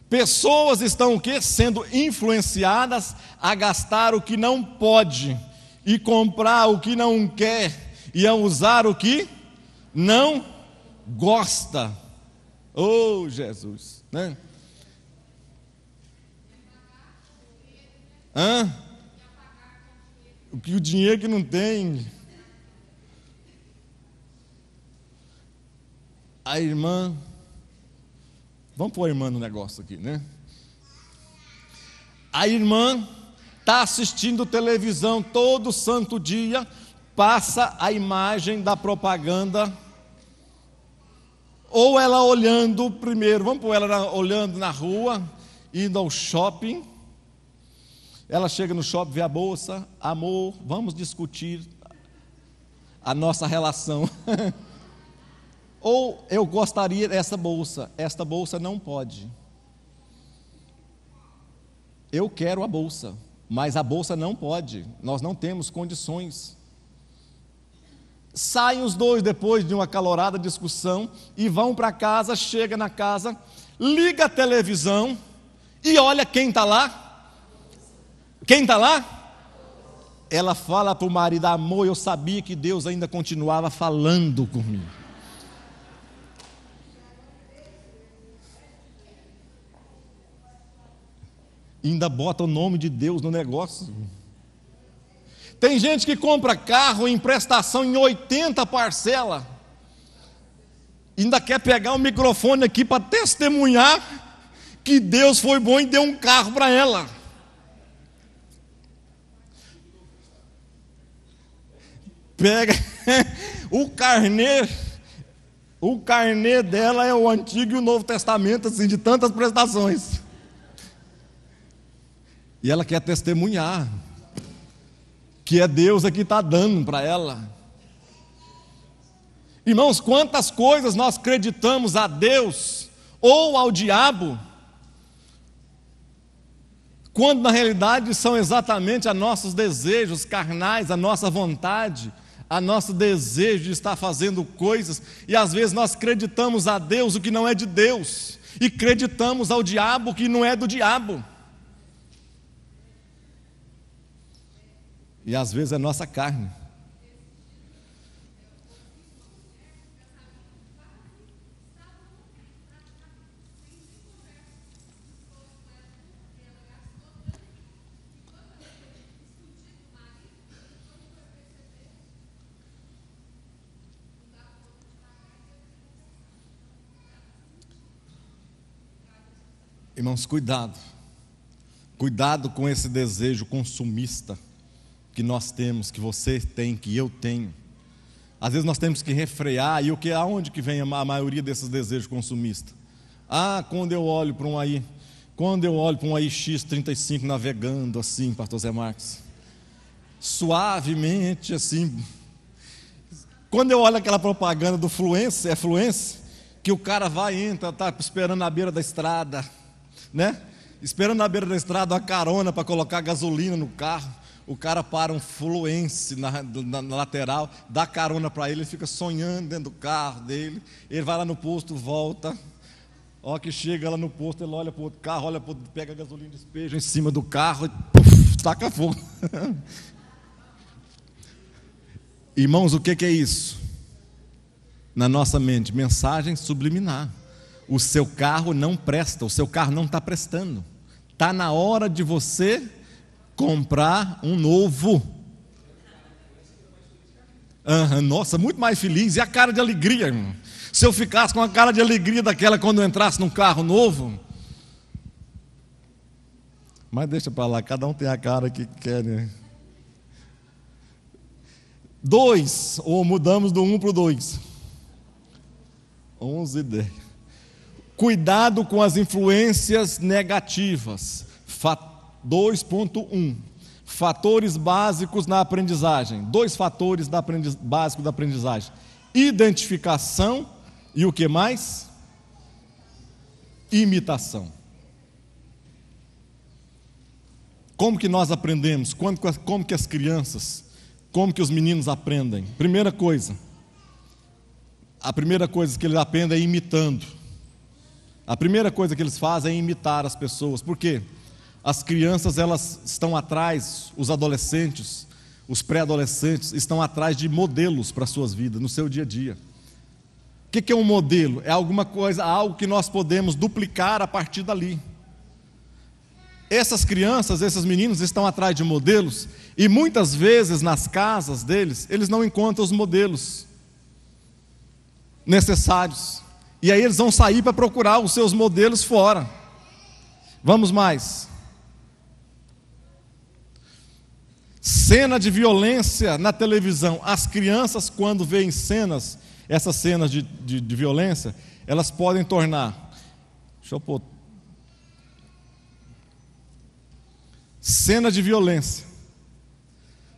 Pessoas estão o quê? Sendo influenciadas a gastar o que não pode, e comprar o que não quer, e a usar o que não gosta. Oh, Jesus, né? O dinheiro que não tem. A irmã, vamos pôr a irmã no negócio aqui, né? A irmã está assistindo televisão todo santo dia, passa a imagem da propaganda, ou ela olhando primeiro, vamos pôr ela olhando na rua, indo ao shopping. Ela chega no shopping, vê a bolsa, amor, vamos discutir a nossa relação. Ou eu gostaria dessa bolsa, esta bolsa não pode. Eu quero a bolsa, mas a bolsa não pode, nós não temos condições. Saem os dois depois de uma acalorada discussão e vão para casa, chega na casa, liga a televisão e olha quem está lá. Quem está lá? Ela fala para o marido: amor, eu sabia que Deus ainda continuava falando comigo. Ainda bota o nome de Deus no negócio. Tem gente que compra carro em prestação em 80 parcelas, ainda quer pegar o microfone aqui para testemunhar que Deus foi bom e deu um carro para ela. Pega o carnê dela é o Antigo e o Novo Testamento, assim, de tantas prestações. E ela quer testemunhar que é Deus que está dando para ela. Irmãos, quantas coisas nós acreditamos a Deus ou ao diabo, quando na realidade são exatamente os nossos desejos carnais, a nossa vontade, a nosso desejo de estar fazendo coisas, e às vezes nós acreditamos a Deus o que não é de Deus, e acreditamos ao diabo o que não é do diabo. E às vezes é nossa carne. Irmãos, cuidado com esse desejo consumista que nós temos, que você tem, que eu tenho. Às vezes nós temos que refrear, e aonde que vem a maioria desses desejos consumistas? Quando eu olho para um AX35 navegando assim, pastor Zé Marcos, suavemente assim, quando eu olho aquela propaganda do Fluence, que o cara vai e entra, está esperando na beira da estrada, né? Esperando na beira da estrada uma carona para colocar gasolina no carro, o cara para um Fluence na lateral, dá carona para ele fica sonhando dentro do carro dele, ele vai lá no posto, volta, que chega lá no posto, ele olha para o outro carro, pega a gasolina, despeja em cima do carro e taca fogo. Irmãos, o que é isso? Na nossa mente, mensagem subliminar. O seu carro não presta, o seu carro não está prestando. Está na hora de você comprar um novo. Nossa, muito mais feliz. E a cara de alegria, irmão? Se eu ficasse com a cara de alegria daquela quando eu entrasse num carro novo. Mas deixa para lá, cada um tem a cara que quer, né? 2, ou mudamos do 1 para o 2. 11 e 10. Cuidado com as influências negativas. 2.1. Fatores básicos na aprendizagem. 2 fatores básicos da aprendizagem. Identificação e o que mais? Imitação. Como que nós aprendemos? Como que as crianças, como que os meninos aprendem? A primeira coisa que eles aprendem é imitando. A primeira coisa que eles fazem é imitar as pessoas. Por quê? As crianças, elas estão atrás, os adolescentes, os pré-adolescentes, estão atrás de modelos para as suas vidas, no seu dia a dia. O que é um modelo? É alguma coisa, algo que nós podemos duplicar a partir dali. Essas crianças, esses meninos estão atrás de modelos, e muitas vezes nas casas deles, eles não encontram os modelos necessários. E aí eles vão sair para procurar os seus modelos fora. Vamos mais. Cena de violência na televisão. As crianças, quando veem essas cenas de violência, elas podem tornar. Deixa eu pôr. Cena de violência.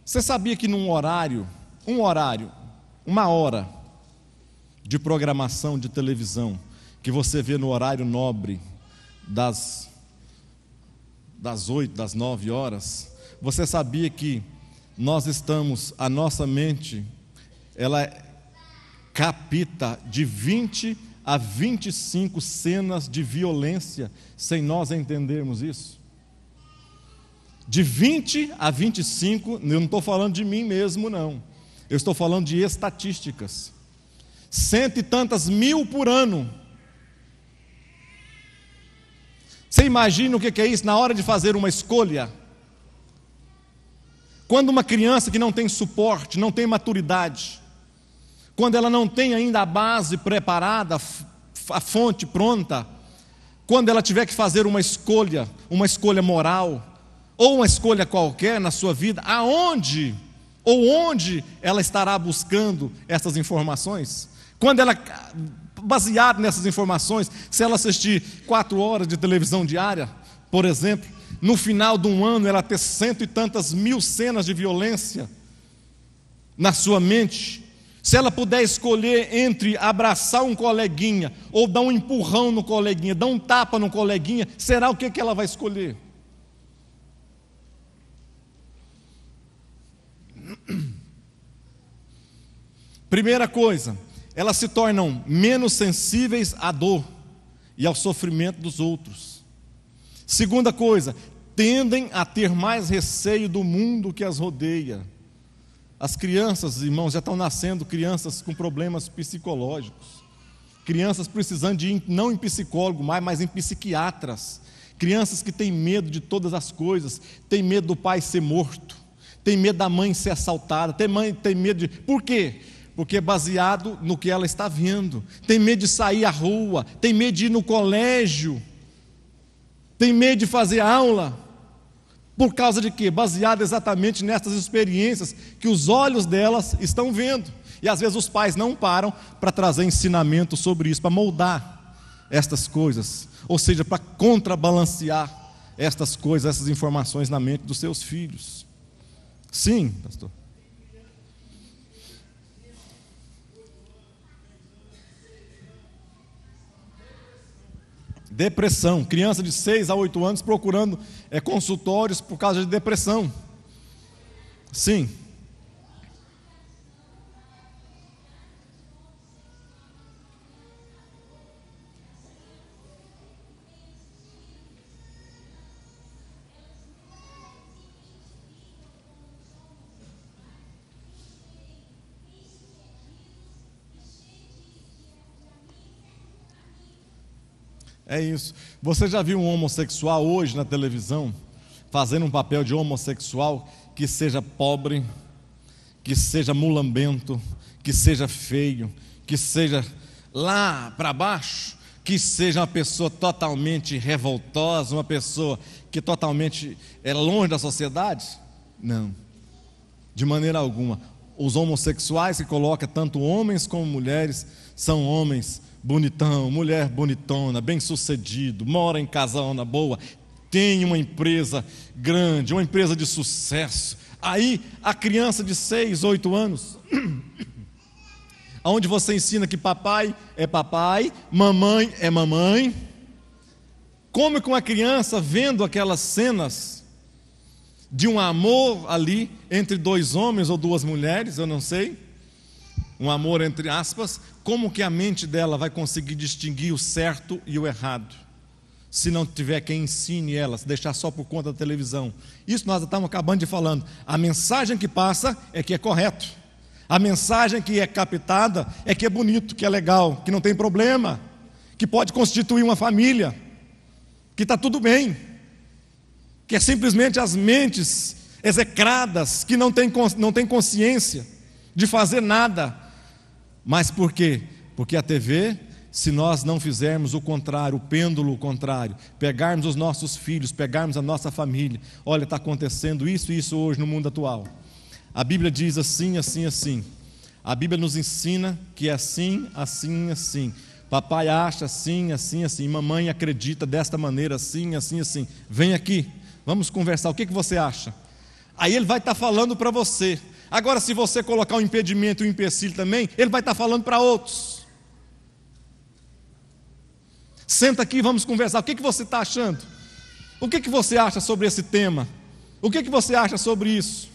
Você sabia que num horário, uma hora de programação de televisão, que você vê no horário nobre das 8, das 9 horas, você sabia que a nossa mente, ela capta de 20 a 25 cenas de violência, sem nós entendermos isso? De 20 a 25, eu não estou falando de mim mesmo, não. Eu estou falando de estatísticas. 100 e tantas mil por ano. Você imagina o que é isso na hora de fazer uma escolha? Quando uma criança que não tem suporte, não tem maturidade, quando ela não tem ainda a base preparada, a fonte pronta, quando ela tiver que fazer uma escolha moral, ou uma escolha qualquer na sua vida, aonde ou onde ela estará buscando essas informações? Quando ela, baseado nessas informações, se ela assistir 4 horas de televisão diária, por exemplo, no final de um ano ela ter 100 e tantas mil cenas de violência na sua mente, Se ela puder escolher entre abraçar um coleguinha ou dar um empurrão no coleguinha, dar um tapa no coleguinha, será o que ela vai escolher? Primeira coisa, elas se tornam menos sensíveis à dor e ao sofrimento dos outros. Segunda coisa, tendem a ter mais receio do mundo que as rodeia. As crianças, irmãos, já estão nascendo crianças com problemas psicológicos, crianças precisando de ir, não em psicólogo mais, mas em psiquiatras, crianças que têm medo de todas as coisas, têm medo do pai ser morto, têm medo da mãe ser assaltada, tem medo de... Por quê? Porque é baseado no que ela está vendo, tem medo de sair à rua, tem medo de ir no colégio, tem medo de fazer aula. Por causa de quê? Baseado exatamente nessas experiências que os olhos delas estão vendo. E às vezes os pais não param para trazer ensinamento sobre isso, para moldar estas coisas, ou seja, para contrabalancear estas coisas, essas informações na mente dos seus filhos. Sim, pastor. Depressão, criança de 6 a 8 anos procurando consultórios por causa de depressão. Sim. É isso. Você já viu um homossexual hoje na televisão fazendo um papel de homossexual que seja pobre, que seja mulambento, que seja feio, que seja lá para baixo, que seja uma pessoa totalmente revoltosa, uma pessoa que totalmente é longe da sociedade? Não, de maneira alguma. Os homossexuais que colocam tanto homens como mulheres são homens bonitão, mulher bonitona, bem-sucedido, mora em casona boa, tem uma empresa grande, uma empresa de sucesso. Aí a criança de 6, 8 anos, onde você ensina que papai é papai, mamãe é mamãe, como que uma criança vendo aquelas cenas de um amor ali entre 2 homens ou 2 mulheres, eu não sei, um amor entre aspas, como que a mente dela vai conseguir distinguir o certo e o errado, se não tiver quem ensine ela, se deixar só por conta da televisão? Isso nós estamos acabando de falando. A mensagem que passa é que é correto, a mensagem que é captada é que é bonito, que é legal, que não tem problema, que pode constituir uma família, que está tudo bem, que é simplesmente as mentes execradas, que não têm consciência de fazer nada. Mas por quê? Porque a TV, se nós não fizermos o contrário, o pêndulo contrário, pegarmos os nossos filhos, pegarmos a nossa família, olha, está acontecendo isso e isso hoje no mundo atual. A Bíblia diz assim, assim, assim. A Bíblia nos ensina que é assim, assim, assim. Papai acha assim, assim, assim. Mamãe acredita desta maneira, assim, assim, assim. Vem aqui, vamos conversar, o que você acha? Aí ele vai estar falando para você. Agora, se você colocar um impedimento e um empecilho também, ele vai estar falando para outros. Senta aqui, vamos conversar. O que você está achando? O que você acha sobre esse tema? O que você acha sobre isso?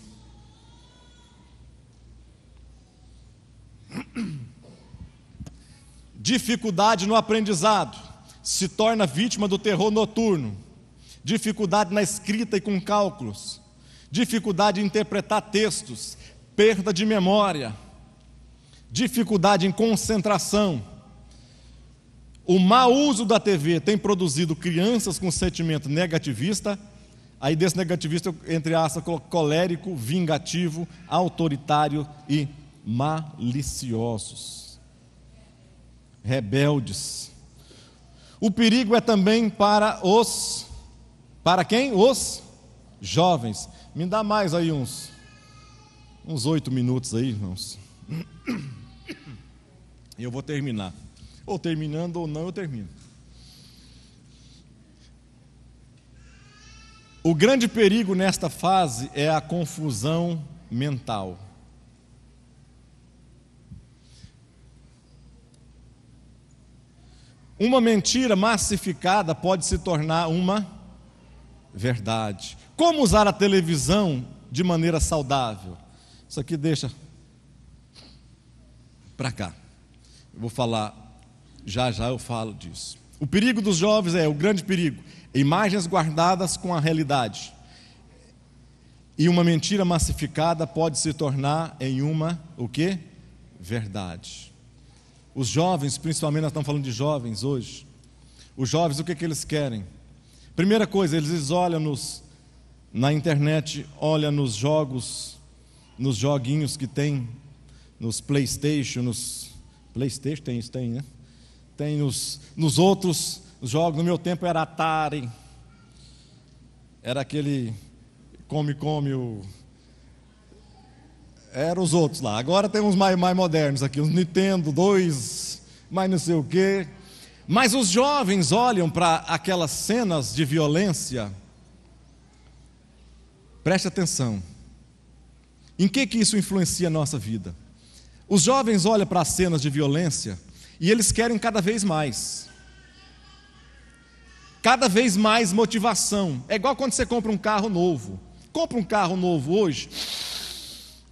Dificuldade no aprendizado, se torna vítima do terror noturno. Dificuldade na escrita e com cálculos. Dificuldade em interpretar textos, perda de memória, dificuldade em concentração. O mau uso da TV tem produzido crianças com sentimento negativista, aí desse negativista, entre aspas, colérico, vingativo, autoritário e maliciosos, rebeldes. O perigo é também para quem? Os jovens. Me dá mais aí uns 8 minutos aí, irmãos. E eu vou terminar. Ou terminando ou não, eu termino. O grande perigo nesta fase é a confusão mental. Uma mentira massificada pode se tornar uma verdade. Como usar a televisão de maneira saudável? Isso aqui deixa para cá. Eu vou falar, já eu falo disso. O perigo dos jovens o grande perigo, imagens guardadas com a realidade. E uma mentira massificada pode se tornar em uma, o quê? Verdade. Os jovens, principalmente nós estamos falando de jovens hoje. Os jovens, o que eles querem? Primeira coisa, eles olham na internet, olham nos jogos, nos joguinhos que tem, nos PlayStation, tem, né? Tem nos outros jogos. No meu tempo era Atari, era aquele eram os outros lá. Agora tem uns mais modernos aqui, os Nintendo 2, mais não sei o quê. Mas os jovens olham para aquelas cenas de violência. Preste atenção. Em que isso influencia a nossa vida? Os jovens olham para as cenas de violência e eles querem cada vez mais. Cada vez mais motivação. É igual quando você compra um carro novo. Compra um carro novo hoje,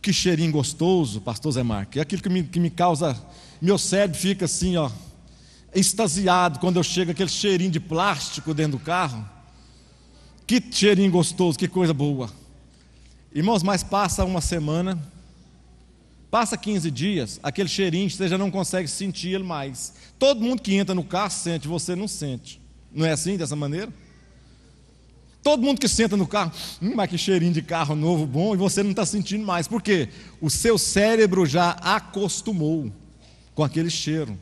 que cheirinho gostoso, pastor Zé Marques. É aquilo que me causa, meu cérebro fica assim, extasiado quando eu chego aquele cheirinho de plástico dentro do carro. Que cheirinho gostoso, que coisa boa. Irmãos, mas passa uma semana, passa 15 dias, aquele cheirinho você já não consegue sentir ele mais. Todo mundo que entra no carro sente, você não sente. Não é assim, dessa maneira? Todo mundo que senta no carro, mas que cheirinho de carro novo, bom, e você não está sentindo mais. Por quê? O seu cérebro já acostumou com aquele cheiro.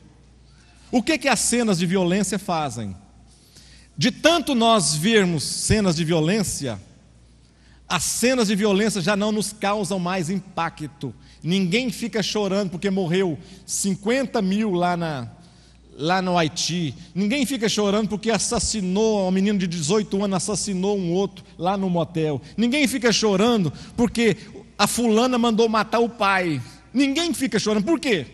O que as cenas de violência fazem? De tanto nós vermos cenas de violência, as cenas de violência já não nos causam mais impacto. Ninguém fica chorando porque morreu 50 mil lá no Haiti. Ninguém fica chorando porque assassinou um menino de 18 anos, assassinou um outro lá no motel. Ninguém fica chorando porque a fulana mandou matar o pai. Ninguém fica chorando. Por quê?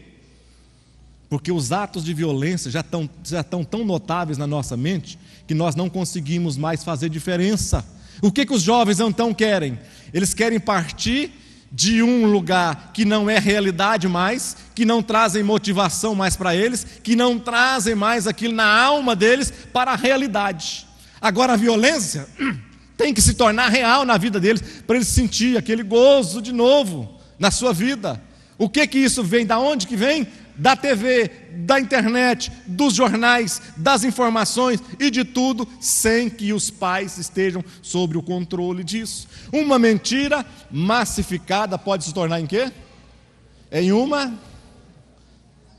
Porque os atos de violência já estão tão notáveis na nossa mente que nós não conseguimos mais fazer diferença. O que os jovens então querem? Eles querem partir de um lugar que não é realidade mais, que não trazem motivação mais para eles, que não trazem mais aquilo na alma deles para a realidade. Agora a violência tem que se tornar real na vida deles, para eles sentir aquele gozo de novo na sua vida. O que isso vem? Da onde que vem? Da TV, da internet, dos jornais, das informações e de tudo, sem que os pais estejam sob o controle disso. Uma mentira massificada pode se tornar em quê?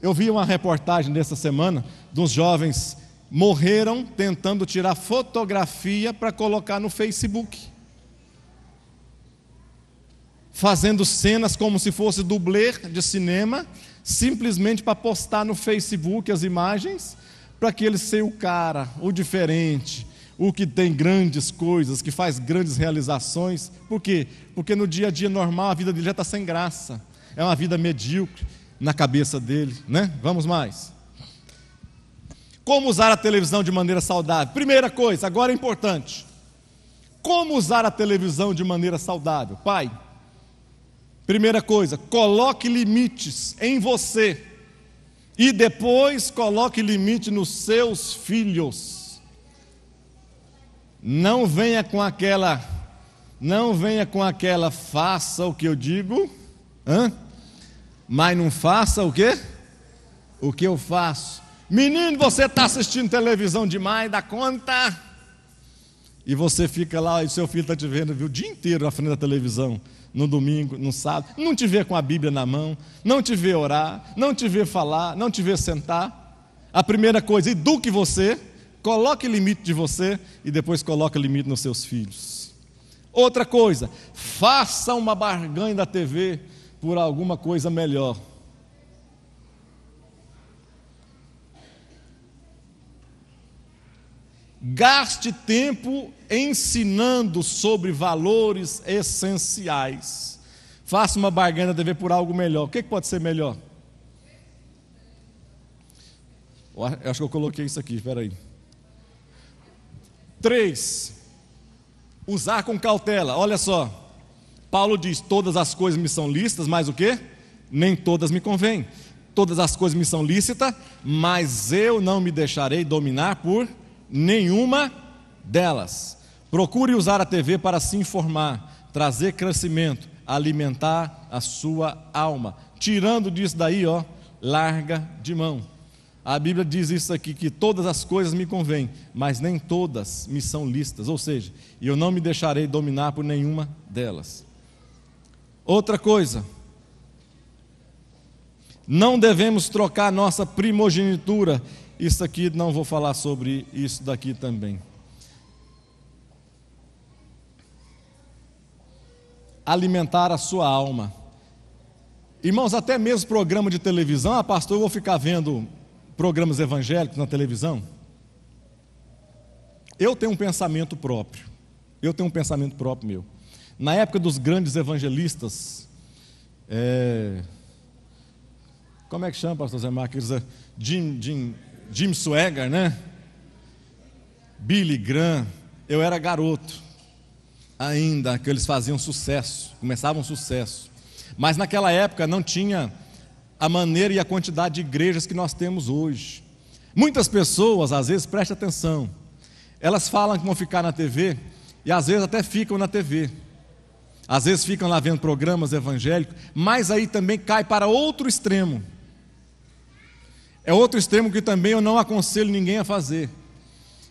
Eu vi uma reportagem dessa semana dos jovens morreram tentando tirar fotografia para colocar no Facebook, fazendo cenas como se fosse dublê de cinema, simplesmente para postar no Facebook as imagens, para que ele seja o cara, o diferente, o que tem grandes coisas, que faz grandes realizações. Por quê? Porque no dia a dia normal a vida dele já está sem graça, é uma vida medíocre na cabeça dele, né? Vamos mais. Como usar a televisão de maneira saudável? Primeira coisa, agora é importante. Como usar a televisão de maneira saudável? Pai, primeira coisa, coloque limites em você e depois coloque limite nos seus filhos. Não venha com aquela, faça o que eu digo, mas não faça o quê? O que eu faço. Menino, você está assistindo televisão demais, dá conta? E você fica lá e seu filho está te vendo o dia inteiro na frente da televisão, no domingo, no sábado, não te vê com a Bíblia na mão, não te vê orar, não te vê falar, não te vê sentar. A primeira coisa, eduque você, coloque limite de você e depois coloque limite nos seus filhos. Outra coisa, faça uma barganha da TV por alguma coisa melhor. Gaste tempo ensinando sobre valores essenciais. Faça uma barganha da TV por algo melhor. O que pode ser melhor? Eu acho que eu coloquei isso aqui, espera aí. 3. Usar com cautela. Olha só, Paulo diz: todas as coisas me são lícitas, mas o quê? Nem todas me convêm. Todas as coisas me são lícitas, mas eu não me deixarei dominar por nenhuma delas. Procure usar a TV para se informar, trazer crescimento, alimentar a sua alma. Tirando disso daí, larga de mão. A Bíblia diz isso aqui, que todas as coisas me convêm, mas nem todas me são lícitas, ou seja, eu não me deixarei dominar por nenhuma delas. Outra coisa, não devemos trocar nossa primogenitura. Isso aqui, não vou falar sobre isso daqui também. Alimentar a sua alma. Irmãos, até mesmo programa de televisão, pastor, eu vou ficar vendo programas evangélicos na televisão? Eu tenho um pensamento próprio. Meu. Na época dos grandes evangelistas, como é que chama, pastor Zé Marques? Jim Swaggart, né? Billy Graham. Eu era garoto ainda, que eles faziam sucesso, começavam sucesso. Mas naquela época não tinha a maneira e a quantidade de igrejas que nós temos hoje. Muitas pessoas, às vezes, prestem atenção, elas falam que vão ficar na TV, e às vezes até ficam na TV, às vezes ficam lá vendo programas evangélicos, mas aí também cai para outro extremo. É outro extremo que também eu não aconselho ninguém a fazer.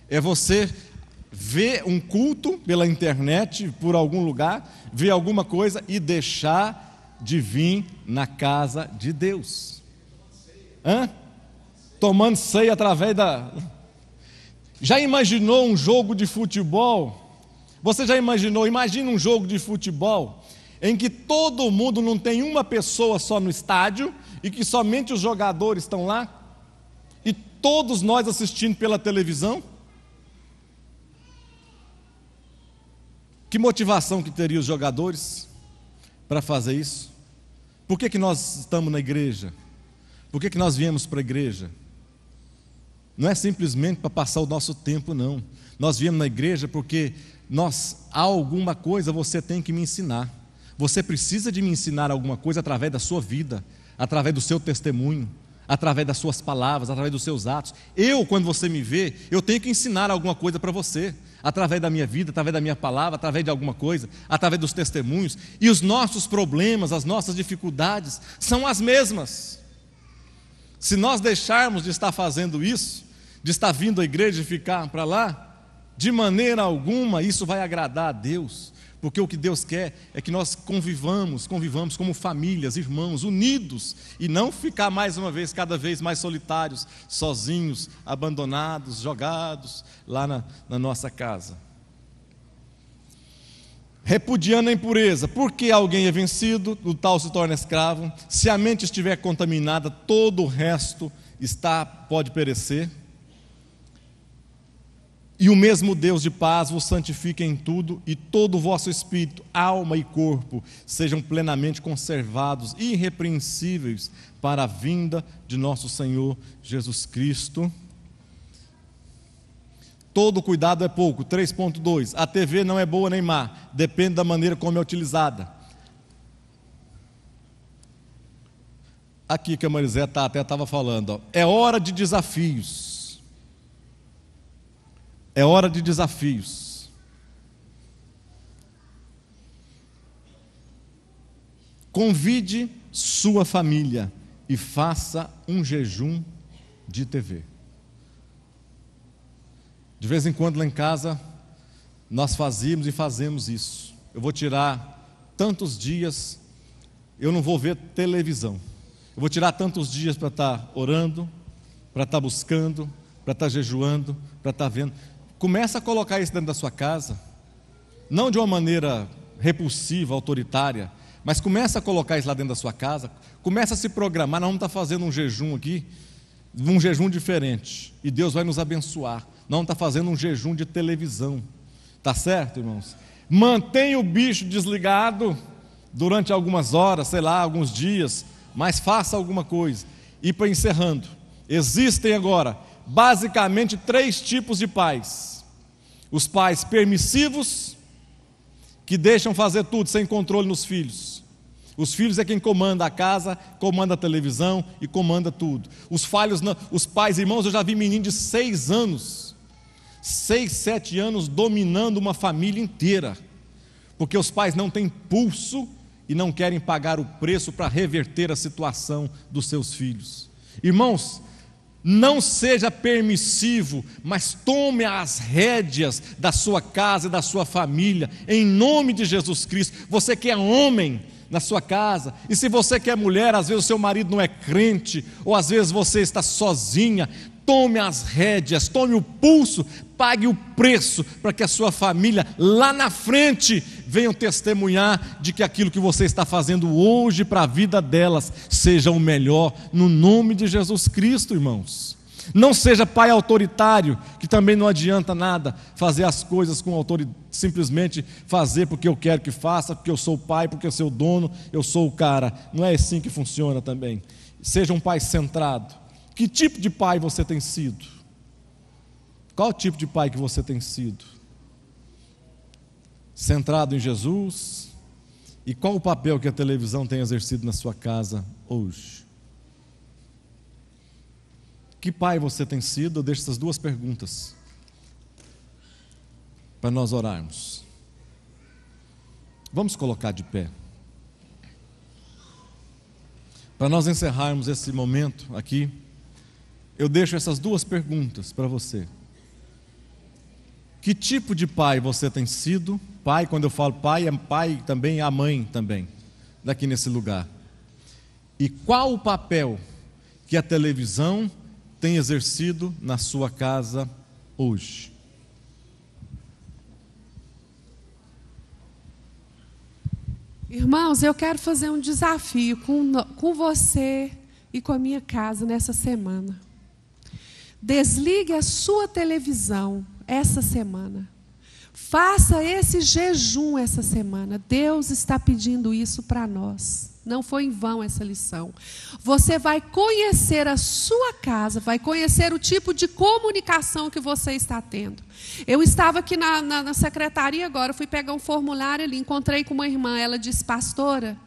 É você ver um culto pela internet, por algum lugar, ver alguma coisa e deixar de vir na casa de Deus. Tomando ceia através da... Já imaginou um jogo de futebol? Você já imaginou? Imagina um jogo de futebol em que todo mundo, não tem uma pessoa só no estádio e que somente os jogadores estão lá e todos nós assistindo pela televisão? Que motivação que teriam os jogadores para fazer isso? Por que nós estamos na igreja? Por que nós viemos para a igreja? Não é simplesmente para passar o nosso tempo, não. Nós viemos na igreja porque há alguma coisa você tem que me ensinar. Você precisa de me ensinar alguma coisa através da sua vida, através do seu testemunho, através das suas palavras, através dos seus atos. Quando você me vê, eu tenho que ensinar alguma coisa para você, através da minha vida, através da minha palavra, através de alguma coisa, através dos testemunhos. E os nossos problemas, as nossas dificuldades são as mesmas. Se nós deixarmos de estar fazendo isso, de estar vindo à igreja e ficar para lá, de maneira alguma isso vai agradar a Deus, porque o que Deus quer é que nós convivamos como famílias, irmãos, unidos, e não ficar mais uma vez, cada vez mais solitários, sozinhos, abandonados, jogados lá na nossa casa. Repudiando a impureza. Porque alguém é vencido, o tal se torna escravo. Se a mente estiver contaminada, todo o resto pode perecer. E o mesmo Deus de paz vos santifique em tudo, e todo o vosso espírito, alma e corpo sejam plenamente conservados, irrepreensíveis, para a vinda de nosso Senhor Jesus Cristo. Todo cuidado é pouco. 3.2. A TV não é boa nem má, depende da maneira como é utilizada. Aqui que a Marisé até estava falando, é hora de desafios. É hora de desafios. Convide sua família e faça um jejum de TV. De vez em quando lá em casa nós fazíamos e fazemos isso. Eu vou tirar tantos dias, eu não vou ver televisão. Eu vou tirar tantos dias para estar orando, para estar buscando, para estar jejuando, para estar vendo. Começa a colocar isso dentro da sua casa, não de uma maneira repulsiva, autoritária, mas começa a colocar isso lá dentro da sua casa, começa a se programar. Nós vamos estar fazendo um jejum aqui, um jejum diferente, e Deus vai nos abençoar. Nós vamos estar fazendo um jejum de televisão, tá certo, irmãos? Mantenha o bicho desligado durante algumas horas, sei lá, alguns dias, mas faça alguma coisa. E para encerrando, Existem agora, basicamente, 3 tipos de pais: os pais permissivos, que deixam fazer tudo sem controle nos filhos. Os filhos é quem comanda a casa, comanda a televisão e comanda tudo. Os pais, irmãos, eu já vi menino de 6 anos, 6, 7 anos, dominando uma família inteira, porque os pais não têm pulso e não querem pagar o preço para reverter a situação dos seus filhos. Irmãos, não seja permissivo, mas tome as rédeas da sua casa e da sua família, em nome de Jesus Cristo. Você que é homem na sua casa, e se você que é mulher, às vezes o seu marido não é crente, ou às vezes você está sozinha, tome as rédeas, tome o pulso, pague o preço, para que a sua família lá na frente venham testemunhar de que aquilo que você está fazendo hoje para a vida delas seja o melhor, no nome de Jesus Cristo, irmãos. Não seja pai autoritário, que também não adianta nada fazer as coisas com autoridade, simplesmente fazer porque eu quero que faça, porque eu sou o pai, porque eu sou o dono, eu sou o cara. Não é assim que funciona também. Seja um pai centrado. Que tipo de pai você tem sido? Qual tipo de pai que você tem sido? Centrado em Jesus? E qual o papel que a televisão tem exercido na sua casa hoje? Que pai você tem sido? Eu deixo essas 2 perguntas para nós orarmos. Vamos colocar de pé. Para nós encerrarmos esse momento aqui, eu deixo essas 2 perguntas para você. Que tipo de pai você tem sido? Pai, quando eu falo pai, é pai também, é a mãe também, daqui nesse lugar. E qual o papel que a televisão tem exercido na sua casa hoje? Irmãos, eu quero fazer um desafio com você e com a minha casa nessa semana. Desligue a sua televisão essa semana. Faça esse jejum essa semana. Deus está pedindo isso para nós. Não foi em vão essa lição. Você vai conhecer a sua casa, vai conhecer o tipo de comunicação que você está tendo. Eu estava aqui na secretaria agora, fui pegar um formulário ali, encontrei com uma irmã, ela disse: pastora,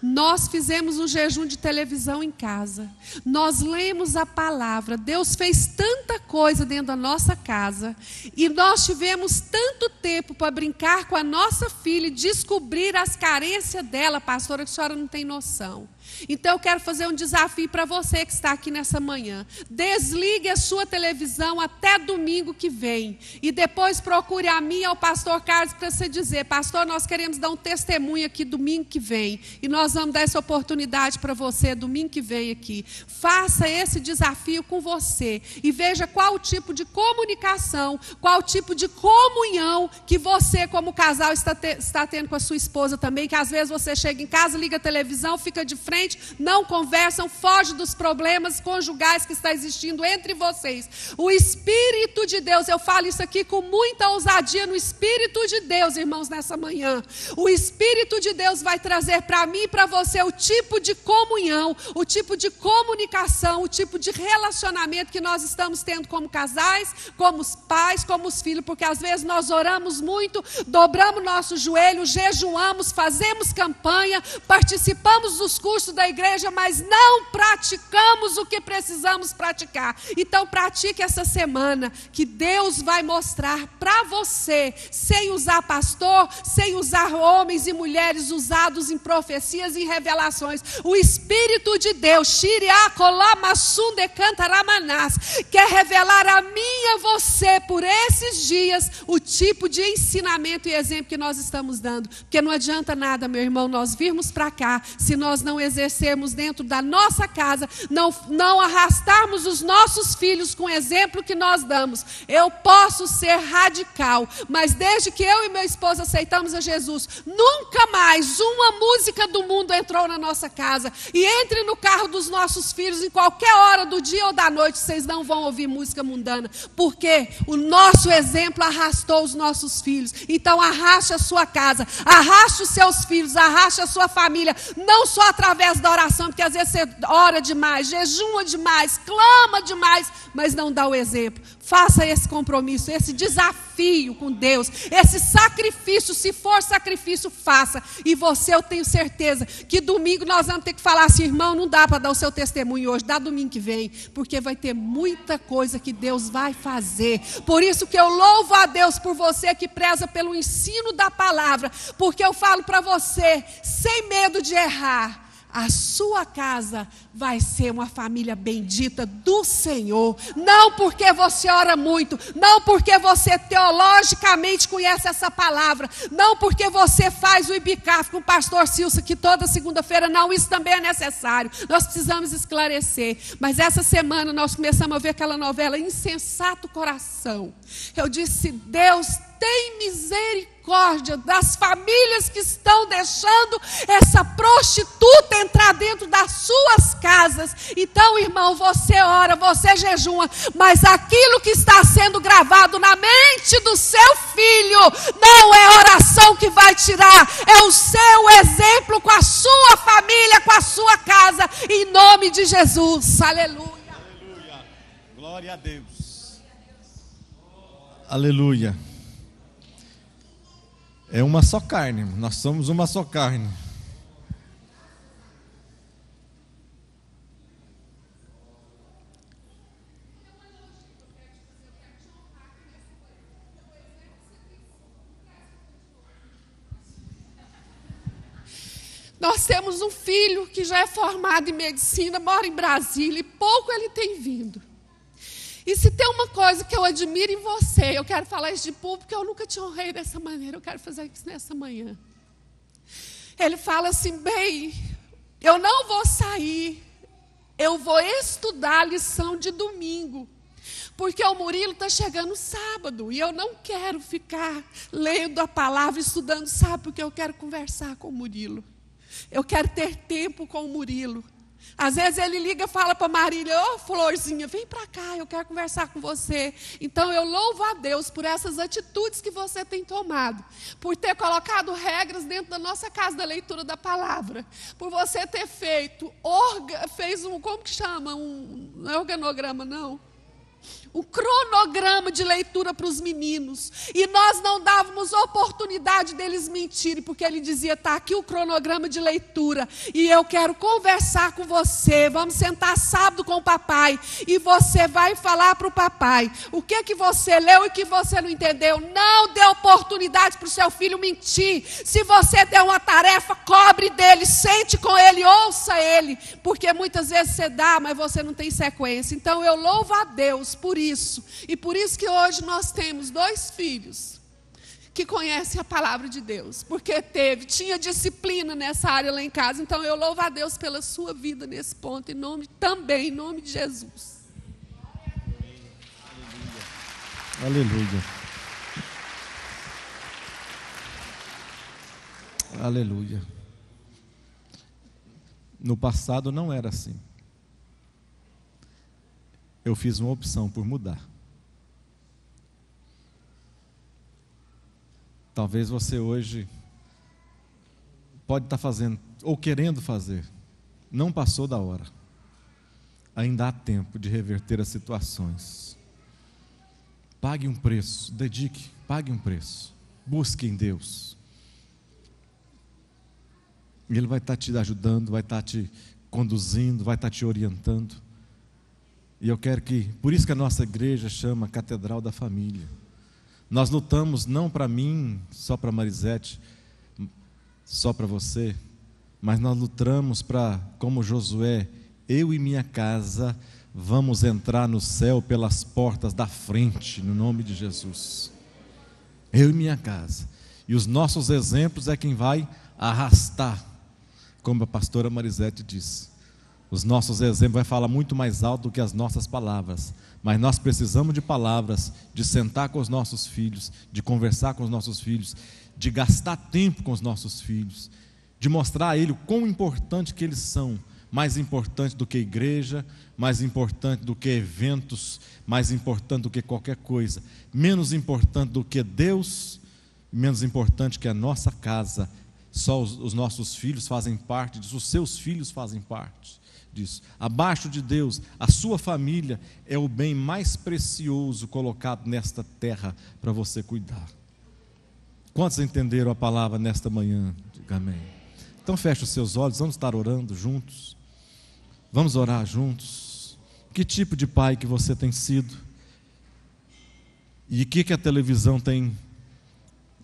nós fizemos um jejum de televisão em casa, nós lemos a palavra, Deus fez tanta coisa dentro da nossa casa, e nós tivemos tanto tempo para brincar com a nossa filha e descobrir as carências dela, pastora, que a senhora não tem noção. Então eu quero fazer um desafio para você que está aqui nessa manhã. Desligue a sua televisão até domingo que vem. E depois procure a mim e ao pastor Carlos para você dizer: pastor, nós queremos dar um testemunho aqui domingo que vem. E nós vamos dar essa oportunidade para você domingo que vem aqui. Faça esse desafio com você. E veja qual o tipo de comunicação, qual o tipo de comunhão que você como casal está tendo com a sua esposa também. Que às vezes você chega em casa, liga a televisão, fica de frente, não conversam, foge dos problemas conjugais que está existindo entre vocês. O Espírito de Deus, eu falo isso aqui com muita ousadia, no Espírito de Deus, irmãos, nessa manhã. O Espírito de Deus vai trazer para mim e para você o tipo de comunhão, o tipo de comunicação, o tipo de relacionamento que nós estamos tendo como casais, como os pais, como os filhos, porque às vezes nós oramos muito, dobramos nosso joelho, jejuamos, fazemos campanha, participamos dos cursos da igreja, mas não praticamos o que precisamos praticar. Então pratique essa semana, que Deus vai mostrar para você, sem usar pastor, sem usar homens e mulheres usados em profecias e em revelações. O Espírito de Deus, quer revelar a mim e a você, por esses dias, o tipo de ensinamento e exemplo que nós estamos dando. Porque não adianta nada, meu irmão, nós virmos para cá, se nós não exercermos dentro da nossa casa, não arrastarmos os nossos filhos com o exemplo que nós damos. Eu posso ser radical, mas desde que eu e meu esposo aceitamos a Jesus, nunca mais uma música do mundo entrou na nossa casa. E entre no carro dos nossos filhos, em qualquer hora do dia ou da noite, vocês não vão ouvir música mundana, porque o nosso exemplo arrastou os nossos filhos. Então arraste a sua casa, arraste os seus filhos, arraste a sua família, não só através através da oração, porque às vezes você ora demais, jejua demais, clama demais, mas não dá o exemplo. Faça esse compromisso, esse desafio com Deus, esse sacrifício, se for sacrifício, faça. E você, eu tenho certeza que domingo nós vamos ter que falar assim: irmão, não dá para dar o seu testemunho hoje, dá domingo que vem, porque vai ter muita coisa que Deus vai fazer. Por isso que eu louvo a Deus por você que preza pelo ensino da palavra, porque eu falo para você, sem medo de errar, a sua casa vai ser uma família bendita do Senhor. Não porque você ora muito, não porque você teologicamente conhece essa palavra, não porque você faz o ibicaf com o pastor Silsa, que toda segunda-feira, não, isso também é necessário. Nós precisamos esclarecer. Mas essa semana nós começamos a ver aquela novela Insensato Coração. Eu disse: Deus, tem misericórdia das famílias que estão deixando essa prostituta entrar dentro das suas casas. Então, irmão, você ora, você jejua, mas aquilo que está sendo gravado na mente do seu filho não é oração que vai tirar, é o seu exemplo com a sua família, com a sua casa, em nome de Jesus. Aleluia. Aleluia. Glória a Deus. Aleluia. É uma só carne, nós somos uma só carne. Nós temos um filho que já é formado em medicina, mora em Brasília, e pouco ele tem vindo. E se tem uma coisa que eu admiro em você, eu quero falar isso de público, porque eu nunca te honrei dessa maneira, eu quero fazer isso nessa manhã. Ele fala assim: bem, eu não vou sair, eu vou estudar a lição de domingo, porque o Murilo está chegando sábado, e eu não quero ficar lendo a palavra, estudando, sabe, porque eu quero conversar com o Murilo. Eu quero ter tempo com o Murilo. Às vezes ele liga e fala para Marília: ô Florzinha, vem para cá, eu quero conversar com você. Então eu louvo a Deus por essas atitudes que você tem tomado, por ter colocado regras dentro da nossa casa da leitura da palavra, por você ter fez um, como que chama? Não é organograma, não. Um cronograma de leitura para os meninos, e nós não dávamos oportunidade deles mentirem, porque ele dizia: está aqui o cronograma de leitura, e eu quero conversar com você, vamos sentar sábado com o papai, e você vai falar para o papai o que você leu e que você não entendeu. Não dê oportunidade para o seu filho mentir. Se você der uma tarefa, cobre dele, sente com ele, ouça ele, porque muitas vezes você dá, mas você não tem sequência. Então eu louvo a Deus por isso, e por isso que hoje nós temos 2 filhos que conhecem a palavra de Deus, porque tinha disciplina nessa área lá em casa. Então eu louvo a Deus pela sua vida nesse ponto, em nome de Jesus. Aleluia. Aleluia. No passado não era assim. Eu fiz uma opção por mudar. Talvez você hoje pode estar fazendo, ou querendo fazer, não passou da hora. Ainda há tempo de reverter as situações. Pague um preço, pague um preço. Busque em Deus. Ele vai estar te ajudando, vai estar te conduzindo, vai estar te orientando. E eu quero por isso que a nossa igreja chama Catedral da Família. Nós lutamos não para mim, só para Marisete, só para você, mas nós lutamos para, como Josué, eu e minha casa vamos entrar no céu pelas portas da frente, no nome de Jesus. Eu e minha casa. E os nossos exemplos é quem vai arrastar, como a pastora Marisete disse. Os nossos exemplos vai falar muito mais alto do que as nossas palavras, mas nós precisamos de palavras, de sentar com os nossos filhos, de conversar com os nossos filhos, de gastar tempo com os nossos filhos, de mostrar a ele o quão importante que eles são, mais importante do que igreja, mais importante do que eventos, mais importante do que qualquer coisa, menos importante do que Deus, menos importante que a nossa casa, só os nossos filhos fazem parte disso, os seus filhos fazem parte disso. Abaixo de Deus, a sua família é o bem mais precioso colocado nesta terra para você cuidar. Quantos entenderam a palavra nesta manhã? Diga amém. Então feche os seus olhos, vamos estar orando juntos. Vamos orar juntos. Que tipo de pai que você tem sido? E o que a televisão tem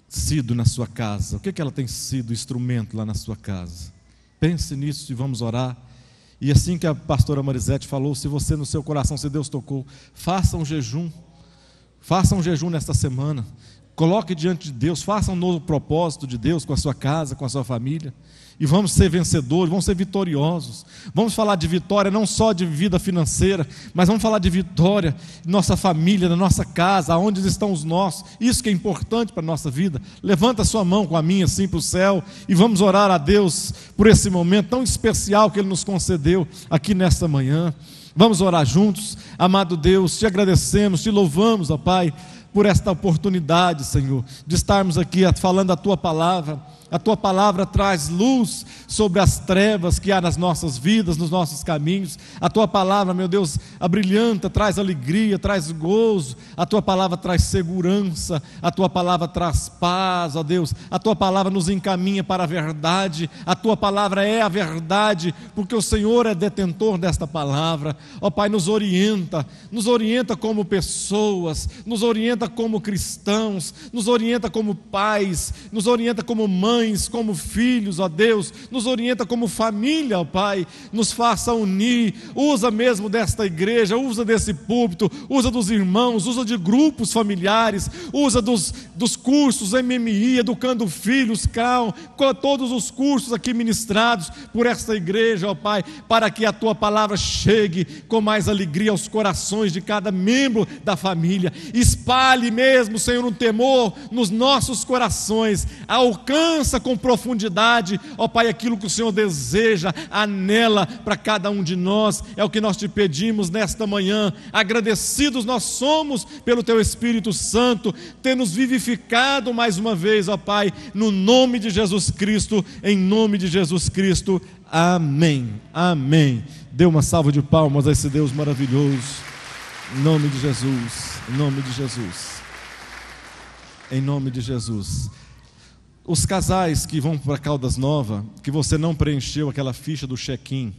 sido na sua casa? O que ela tem sido instrumento lá na sua casa? Pense nisso e vamos orar. E assim que a pastora Marisete falou, se você no seu coração, se Deus tocou, faça um jejum. Faça um jejum nesta semana. Coloque diante de Deus, faça um novo propósito de Deus com a sua casa, com a sua família. E vamos ser vencedores, vamos ser vitoriosos. Vamos falar de vitória, não só de vida financeira, mas vamos falar de vitória em nossa família, na nossa casa, aonde estão os nossos. Isso que é importante para a nossa vida. Levanta a sua mão com a minha assim para o céu e vamos orar a Deus por esse momento tão especial que Ele nos concedeu aqui nesta manhã. Vamos orar juntos. Amado Deus, te agradecemos, te louvamos, ó Pai, por esta oportunidade, Senhor, de estarmos aqui falando a Tua palavra. A Tua palavra traz luz sobre as trevas que há nas nossas vidas, nos nossos caminhos. A Tua palavra, meu Deus, abrilhanta, traz alegria, traz gozo. A Tua palavra traz segurança. A Tua palavra traz paz, ó Deus. A Tua palavra nos encaminha para a verdade. A Tua palavra é a verdade, porque o Senhor é detentor desta palavra. Ó Pai, nos orienta como pessoas, nos orienta como cristãos, nos orienta como pais, nos orienta como mães, como filhos, ó Deus, nos orienta como família, ó Pai, nos faça unir, usa mesmo desta igreja, usa desse púlpito, usa dos irmãos, usa de grupos familiares, usa dos cursos MMI, Educando Filhos, CAL, todos os cursos aqui ministrados por esta igreja, ó Pai, para que a Tua palavra chegue com mais alegria aos corações de cada membro da família. Espalhe mesmo, Senhor, um temor nos nossos corações, alcança com profundidade, ó Pai, aquilo que o Senhor deseja, anela para cada um de nós. É o que nós te pedimos nesta manhã. Agradecidos nós somos pelo Teu Espírito Santo ter nos vivificado mais uma vez, ó Pai, no nome de Jesus Cristo, em nome de Jesus Cristo, amém, amém. Dê uma salva de palmas a esse Deus maravilhoso, em nome de Jesus, em nome de Jesus, em nome de Jesus. Os casais que vão para Caldas Novas, que você não preencheu aquela ficha do check-in,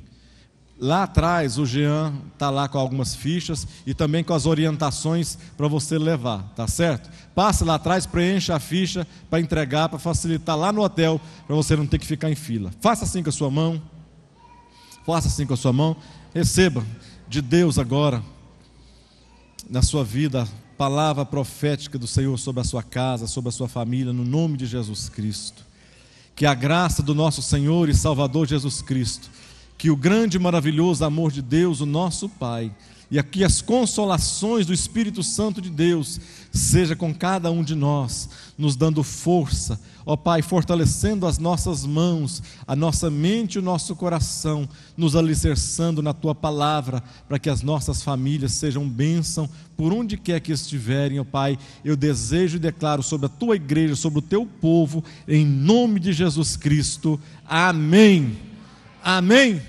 lá atrás o Jean está lá com algumas fichas e também com as orientações para você levar, tá certo? Passa lá atrás, preencha a ficha para entregar, para facilitar lá no hotel, para você não ter que ficar em fila. Faça assim com a sua mão, faça assim com a sua mão, receba de Deus agora, na sua vida, palavra profética do Senhor sobre a sua casa, sobre a sua família, no nome de Jesus Cristo. Que a graça do nosso Senhor e Salvador Jesus Cristo, que o grande e maravilhoso amor de Deus, o nosso Pai, e aqui as consolações do Espírito Santo de Deus, seja com cada um de nós, nos dando força, ó Pai, fortalecendo as nossas mãos, a nossa mente e o nosso coração, nos alicerçando na Tua palavra, para que as nossas famílias sejam bênção, por onde quer que estiverem, ó Pai. Eu desejo e declaro sobre a Tua igreja, sobre o Teu povo, em nome de Jesus Cristo, amém, amém.